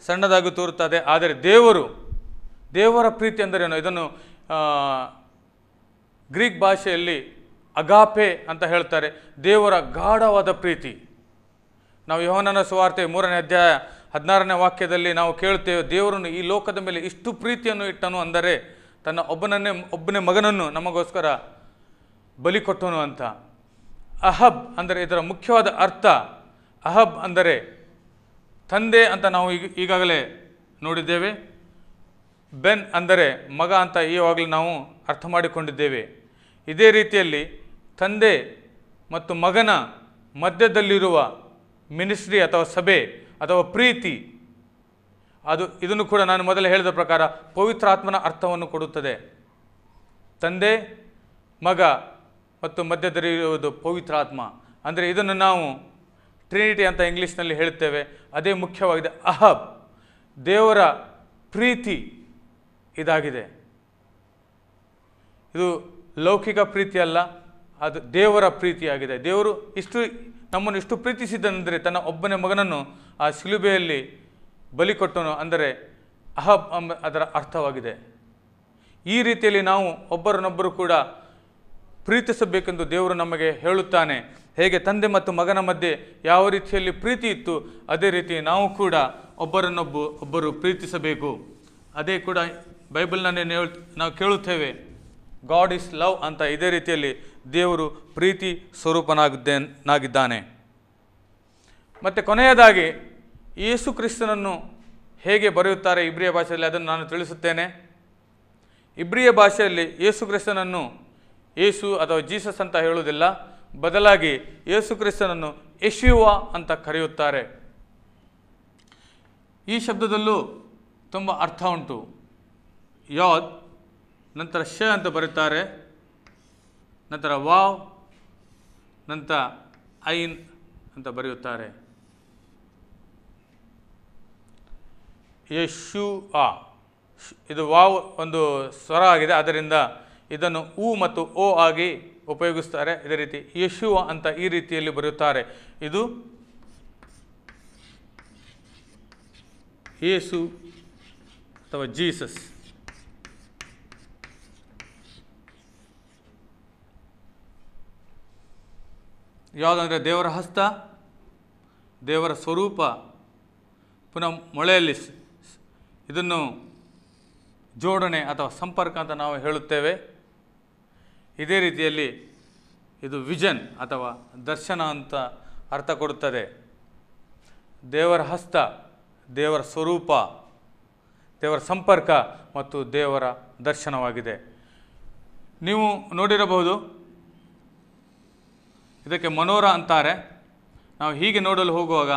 ಸಣ್ಣದಾಗಿ ತೋರುತ್ತದೆ, ಆದರೆ ದೇವರ ಪ್ರೀತಿ ಎಂದರೇನು? ಇದನ್ನು ಗ್ರೀಕ್ ಭಾಷೆಯಲ್ಲಿ ಅಗಾಪೆ ಅಂತ ಹೇಳ್ತಾರೆ. ದೇವರ ಗಾಢವಾದ ಪ್ರೀತಿ. ನಾವು ಯೋಹನನ ಸುವಾರ್ತೆ 3ನೇ ಅಧ್ಯಾಯ 16ನೇ ವಾಕ್ಯದಲ್ಲಿ ನಾವು ಕೇಳುತ್ತೇವೆ, ದೇವರನ್ನು ಈ ಲೋಕದ ಮೇಲೆ ಇಷ್ಟು ಪ್ರೀತಿಯನ್ನು ಇಟ್ಟನು ಅಂದರೆ ತನ್ನ ಒಬ್ಬನೇ ಮಗನನ್ನು ನಮಗೋಸ್ಕರ ಬಲಿ ಕೊಟ್ಟನು ಅಂತ. ಅಹಬ್ ಅಂದರೆ ಇದರ ಮುಖ್ಯವಾದ ಅರ್ಥ. ಅಹಬ್ ಅಂದರೆ ತಂದೆ ಅಂತ ನಾವು ಈಗಾಗಲೇ ನೋಡಿದ್ದೇವೆ. ಬೆನ್ ಅಂದರೆ ಮಗ ಅಂತ ಈವಾಗಲೇ ನಾವು ಅರ್ಥ ಮಾಡಿಕೊಂಡಿದ್ದೇವೆ. ಇದೇ ರೀತಿಯಲ್ಲಿ ತಂದೆ ಮತ್ತು ಮಗನ ಮಧ್ಯದಲ್ಲಿರುವ ಮಿನಿಸ್ಟ್ರಿ ಅಥವಾ ಸಭೆ ಅಥವಾ ಪ್ರೀತಿ, ಇದನ್ನು ಕೂಡ ನಾನು ಮೊದಲೇ ಹೇಳಿದ ಪ್ರಕಾರ ಪವಿತ್ರಾತ್ಮನ ಅರ್ಥವನ್ನು ಕೊಡುತ್ತದೆ. ತಂದೆ, ಮಗ ಮತ್ತು ಮಧ್ಯದಲ್ಲಿರುವುದು ಪವಿತ್ರಾತ್ಮ. ಅಂದರೆ ಇದನ್ನು ನಾವು ಟ್ರಿನಿಟಿ ಅಂತ ಇಂಗ್ಲೀಷ್ನಲ್ಲಿ ಹೇಳುತ್ತೇವೆ. ಅದೇ ಮುಖ್ಯವಾಗಿದೆ. ಅಹಬ್, ದೇವರ ಪ್ರೀತಿ ಇದಾಗಿದೆ. ಇದು ಲೌಕಿಕ ಪ್ರೀತಿ ಅಲ್ಲ, ಅದು ದೇವರ ಪ್ರೀತಿಯಾಗಿದೆ. ದೇವರು ನಮ್ಮನ್ನು ಇಷ್ಟು ಪ್ರೀತಿಸಿದನೆಂದರೆ ತನ್ನ ಒಬ್ಬನೇ ಮಗನನ್ನು ಆ ಶಿಲುಬೆಯಲ್ಲಿ ಬಲಿ ಕೊಟ್ಟನು ಅಂದರೆ ಅಹಬ್ ಅದರ ಅರ್ಥವಾಗಿದೆ. ಈ ರೀತಿಯಲ್ಲಿ ನಾವು ಒಬ್ಬರನ್ನೊಬ್ಬರು ಕೂಡ ಪ್ರೀತಿಸಬೇಕೆಂದು ದೇವರು ನಮಗೆ ಹೇಳುತ್ತಾನೆ. ಹೇಗೆ ತಂದೆ ಮತ್ತು ಮಗನ ಮಧ್ಯೆ ಯಾವ ರೀತಿಯಲ್ಲಿ ಪ್ರೀತಿ ಇತ್ತು, ಅದೇ ರೀತಿ ನಾವು ಕೂಡ ಒಬ್ಬರು ಪ್ರೀತಿಸಬೇಕು. ಅದೇ ಕೂಡ ಬೈಬಲ್ನಲ್ಲಿ ನಾವು ಕೇಳುತ್ತೇವೆ, ಗಾಡ್ ಈಸ್ ಲವ್ ಅಂತ. ಇದೇ ರೀತಿಯಲ್ಲಿ ದೇವರು ಪ್ರೀತಿ ಸ್ವರೂಪನಾಗಿದ್ದಾನೆ. ಮತ್ತು ಕೊನೆಯದಾಗಿ ಯೇಸು ಕ್ರಿಸ್ತನನ್ನು ಹೇಗೆ ಬರೆಯುತ್ತಾರೆ ಇಬ್ರಿಯ ಭಾಷೆಯಲ್ಲಿ, ಅದನ್ನು ನಾನು ತಿಳಿಸುತ್ತೇನೆ. ಇಬ್ರಿಯ ಭಾಷೆಯಲ್ಲಿ ಯೇಸು ಕ್ರಿಸ್ತನನ್ನು ಯೇಸು ಅಥವಾ ಜೀಸಸ್ ಅಂತ ಹೇಳುವುದಿಲ್ಲ, ಬದಲಾಗಿ ಯೇಸು ಕ್ರಿಸ್ತನನ್ನು ಯೆಶುವ ಅಂತ ಕರೆಯುತ್ತಾರೆ. ಈ ಶಬ್ದದಲ್ಲೂ ತುಂಬ ಅರ್ಥ ಉಂಟು. ಯಾದ್ ನಂತರ ಶ ಅಂತ ಬರುತ್ತಾರೆ, ನಂತರ ವಾವ್, ನಂತರ ಐನ್ ಅಂತ ಬರೆಯುತ್ತಾರೆ. ಯೆಶುವಾ, ಇದು ವಾವ್ ಒಂದು ಸ್ವರ ಆಗಿದೆ, ಅದರಿಂದ ಇದನ್ನು ಉ ಮತ್ತು ಓ ಆಗಿ ಉಪಯೋಗಿಸ್ತಾರೆ. ಇದೇ ರೀತಿ ಯೆಶುವ ಅಂತ ಈ ರೀತಿಯಲ್ಲಿ ಬರೆಯುತ್ತಾರೆ. ಇದು ಯೇಸು ಅಥವಾ ಜೀಸಸ್. ಯಾವುದಂದರೆ ದೇವರ ಹಸ್ತ, ದೇವರ ಸ್ವರೂಪ, ಪುನಃ ಮೊಳೆಯಲ್ಲಿ ಇದನ್ನು ಜೋಡಣೆ ಅಥವಾ ಸಂಪರ್ಕ ಅಂತ ನಾವು ಹೇಳುತ್ತೇವೆ. ಇದೇ ರೀತಿಯಲ್ಲಿ ಇದು ವಿಷನ್ ಅಥವಾ ದರ್ಶನ ಅಂತ ಅರ್ಥ ಕೊಡುತ್ತದೆ. ದೇವರ ಹಸ್ತ, ದೇವರ ಸ್ವರೂಪ, ದೇವರ ಸಂಪರ್ಕ ಮತ್ತು ದೇವರ ದರ್ಶನವಾಗಿದೆ. ನೀವು ನೋಡಿರಬಹುದು, ಇದಕ್ಕೆ ಮನೋರ ಅಂತಾರೆ. ನಾವು ಹೀಗೆ ನೋಡಲು ಹೋಗುವಾಗ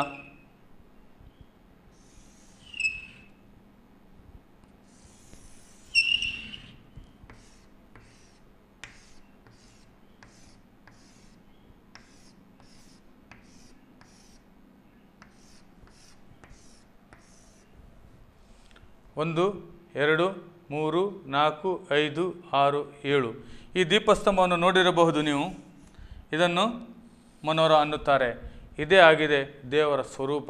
ಒಂದು, 2, 3, 4, 5, 6, 7 ಈ ದೀಪಸ್ತಂಭವನ್ನು ನೋಡಿರಬಹುದು ನೀವು. ಇದನ್ನು ಮನೋರ ಅನ್ನುತ್ತಾರೆ. ಇದೇ ಆಗಿದೆ ದೇವರ ಸ್ವರೂಪ.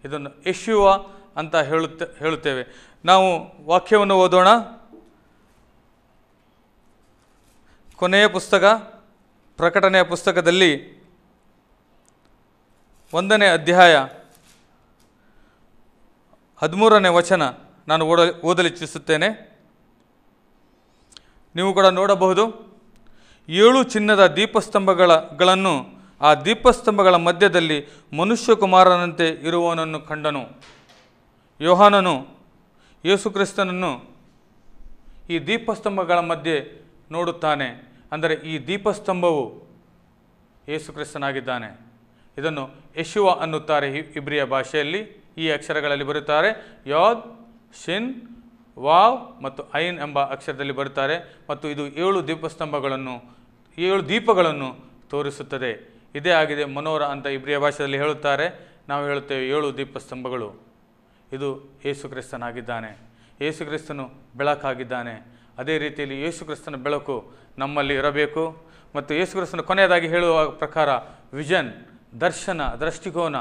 ಇದನ್ನು ಯೆಶುವ ಅಂತ ಹೇಳುತ್ತೇವೆ. ನಾವು ವಾಕ್ಯವನ್ನು ಓದೋಣ. ಕೊನೆಯ ಪುಸ್ತಕ, ಪ್ರಕಟಣೆಯ ಪುಸ್ತಕದಲ್ಲಿ 1ನೇ ಅಧ್ಯಾಯ 13ನೇ ವಚನ ನಾನು ಓದಲಿಚ್ಛಿಸುತ್ತೇನೆ. ನೀವು ಕೂಡ ನೋಡಬಹುದು. 7 ಚಿನ್ನದ ದೀಪಸ್ತಂಭಗಳನ್ನು ಆ ದೀಪಸ್ತಂಭಗಳ ಮಧ್ಯದಲ್ಲಿ ಮನುಷ್ಯಕುಮಾರನಂತೆ ಇರುವವನನ್ನು ಕಂಡನು. ಯೋಹಾನನು ಯೇಸುಕ್ರಿಸ್ತನನ್ನು ಈ ದೀಪಸ್ತಂಭಗಳ ಮಧ್ಯೆ ನೋಡುತ್ತಾನೆ. ಅಂದರೆ ಈ ದೀಪಸ್ತಂಭವು ಯೇಸುಕ್ರಿಸ್ತನಾಗಿದ್ದಾನೆ. ಇದನ್ನು ಯೆಶುವ ಅನ್ನುತ್ತಾರೆ ಇಬ್ರಿಯ ಭಾಷೆಯಲ್ಲಿ. ಈ ಅಕ್ಷರಗಳಲ್ಲಿ ಬರುತ್ತಾರೆ. ಯೋದ್, ಶಿನ್, ವಾವ್ ಮತ್ತು ಐನ್ ಎಂಬ ಅಕ್ಷರದಲ್ಲಿ ಬರುತ್ತಾರೆ. ಮತ್ತು ಇದು 7 ದೀಪಗಳನ್ನು ತೋರಿಸುತ್ತದೆ. ಇದೇ ಆಗಿದೆ ಮನೋರ ಅಂತ ಇಬ್ರಿಯ ಭಾಷೆಯಲ್ಲಿ ಹೇಳುತ್ತಾರೆ. ನಾವು ಹೇಳುತ್ತೇವೆ 7 ದೀಪಸ್ತಂಭಗಳು. ಇದು ಯೇಸುಕ್ರಿಸ್ತನಾಗಿದ್ದಾನೆ. ಯೇಸುಕ್ರಿಸ್ತನು ಬೆಳಕಾಗಿದ್ದಾನೆ. ಅದೇ ರೀತಿಯಲ್ಲಿ ಯೇಸುಕ್ರಿಸ್ತನ ಬೆಳಕು ನಮ್ಮಲ್ಲಿ ಇರಬೇಕು. ಮತ್ತು ಯೇಸುಕ್ರಿಸ್ತನ ಕೊನೆಯದಾಗಿ ಹೇಳುವ ಪ್ರಕಾರ ವಿಷನ್, ದರ್ಶನ, ದೃಷ್ಟಿಕೋನ,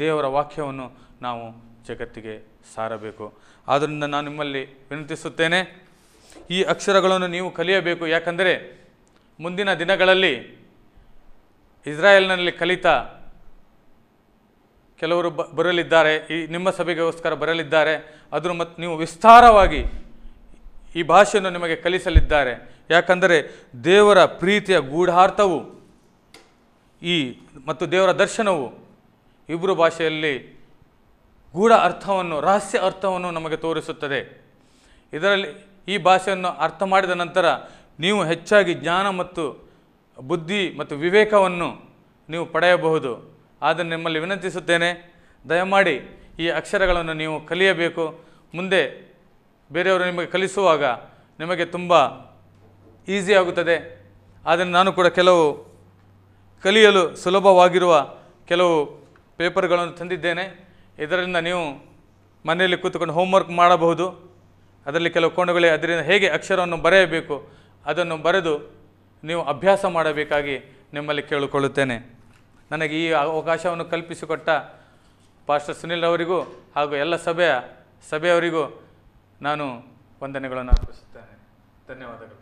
ದೇವರ ವಾಕ್ಯವನ್ನು ನಾವು ಜಗತ್ತಿಗೆ ಸಾರಬೇಕು. ಆದ್ದರಿಂದ ನಾನು ನಿಮ್ಮಲ್ಲಿ ವಿನಂತಿಸುತ್ತೇನೆ, ಈ ಅಕ್ಷರಗಳನ್ನು ನೀವು ಕಲಿಯಬೇಕು. ಯಾಕಂದರೆ ಮುಂದಿನ ದಿನಗಳಲ್ಲಿ ಇಸ್ರಾಯೇಲ್ನಲ್ಲಿ ಕಲಿತ ಕೆಲವರು ಬರಲಿದ್ದಾರೆ, ಈ ನಿಮ್ಮ ಸಭೆಗೋಸ್ಕರ ಬರಲಿದ್ದಾರೆ. ಅದನ್ನು ಮತ್ತು ನೀವು ವಿಸ್ತಾರವಾಗಿ ಈ ಭಾಷೆಯನ್ನು ನಿಮಗೆ ಕಲಿಸಲಿದ್ದಾರೆ. ಯಾಕಂದರೆ ದೇವರ ಪ್ರೀತಿಯ ಗೂಢಾರ್ಥವು ಮತ್ತು ದೇವರ ದರ್ಶನವು ಇಬ್ರು ಭಾಷೆಯಲ್ಲಿ ಗೂಢ ಅರ್ಥವನ್ನು, ರಹಸ್ಯ ಅರ್ಥವನ್ನು ನಮಗೆ ತೋರಿಸುತ್ತದೆ. ಇದರಲ್ಲಿ ಈ ಭಾಷೆಯನ್ನು ಅರ್ಥ ಮಾಡಿದ ನಂತರ ನೀವು ಹೆಚ್ಚಾಗಿ ಜ್ಞಾನ ಮತ್ತು ಬುದ್ಧಿ ಮತ್ತು ವಿವೇಕವನ್ನು ನೀವು ಪಡೆಯಬಹುದು. ಆದರೆ ನಿಮ್ಮಲ್ಲಿ ವಿನಂತಿಸುತ್ತೇನೆ, ದಯಮಾಡಿ ಈ ಅಕ್ಷರಗಳನ್ನು ನೀವು ಕಲಿಯಬೇಕು. ಮುಂದೆ ಬೇರೆಯವರು ನಿಮಗೆ ಕಲಿಸುವಾಗ ನಿಮಗೆ ತುಂಬ ಈಸಿ ಆಗುತ್ತದೆ. ಆದರೆ ನಾನು ಕೂಡ ಕೆಲವು ಕಲಿಯಲು ಸುಲಭವಾಗಿರುವ ಕೆಲವು ಪೇಪರ್ಗಳನ್ನು ತಂದಿದ್ದೇನೆ. ಇದರಿಂದ ನೀವು ಮನೆಯಲ್ಲಿ ಕೂತ್ಕೊಂಡು ಹೋಮ್ವರ್ಕ್ ಮಾಡಬಹುದು. ಅದರಲ್ಲಿ ಕೆಲವು ಕೋಣಗಳೇ, ಅದರಿಂದ ಹೇಗೆ ಅಕ್ಷರವನ್ನು ಬರೆಯಬೇಕು ಅದನ್ನು ಬರೆದು ನೀವು ಅಭ್ಯಾಸ ಮಾಡಬೇಕಾಗಿ ನಿಮ್ಮಲ್ಲಿ ಕೇಳಿಕೊಳ್ಳುತ್ತೇನೆ. ನನಗೆ ಈ ಅವಕಾಶವನ್ನು ಕಲ್ಪಿಸಿಕೊಟ್ಟ ಪಾಸ್ಟರ್ ಸುನಿಲ್ ಅವರಿಗೂ ಹಾಗೂ ಎಲ್ಲ ಸಭೆಯವರಿಗೂ ನಾನು ವಂದನೆಗಳನ್ನು ಅರ್ಪಿಸುತ್ತೇನೆ. ಧನ್ಯವಾದಗಳು.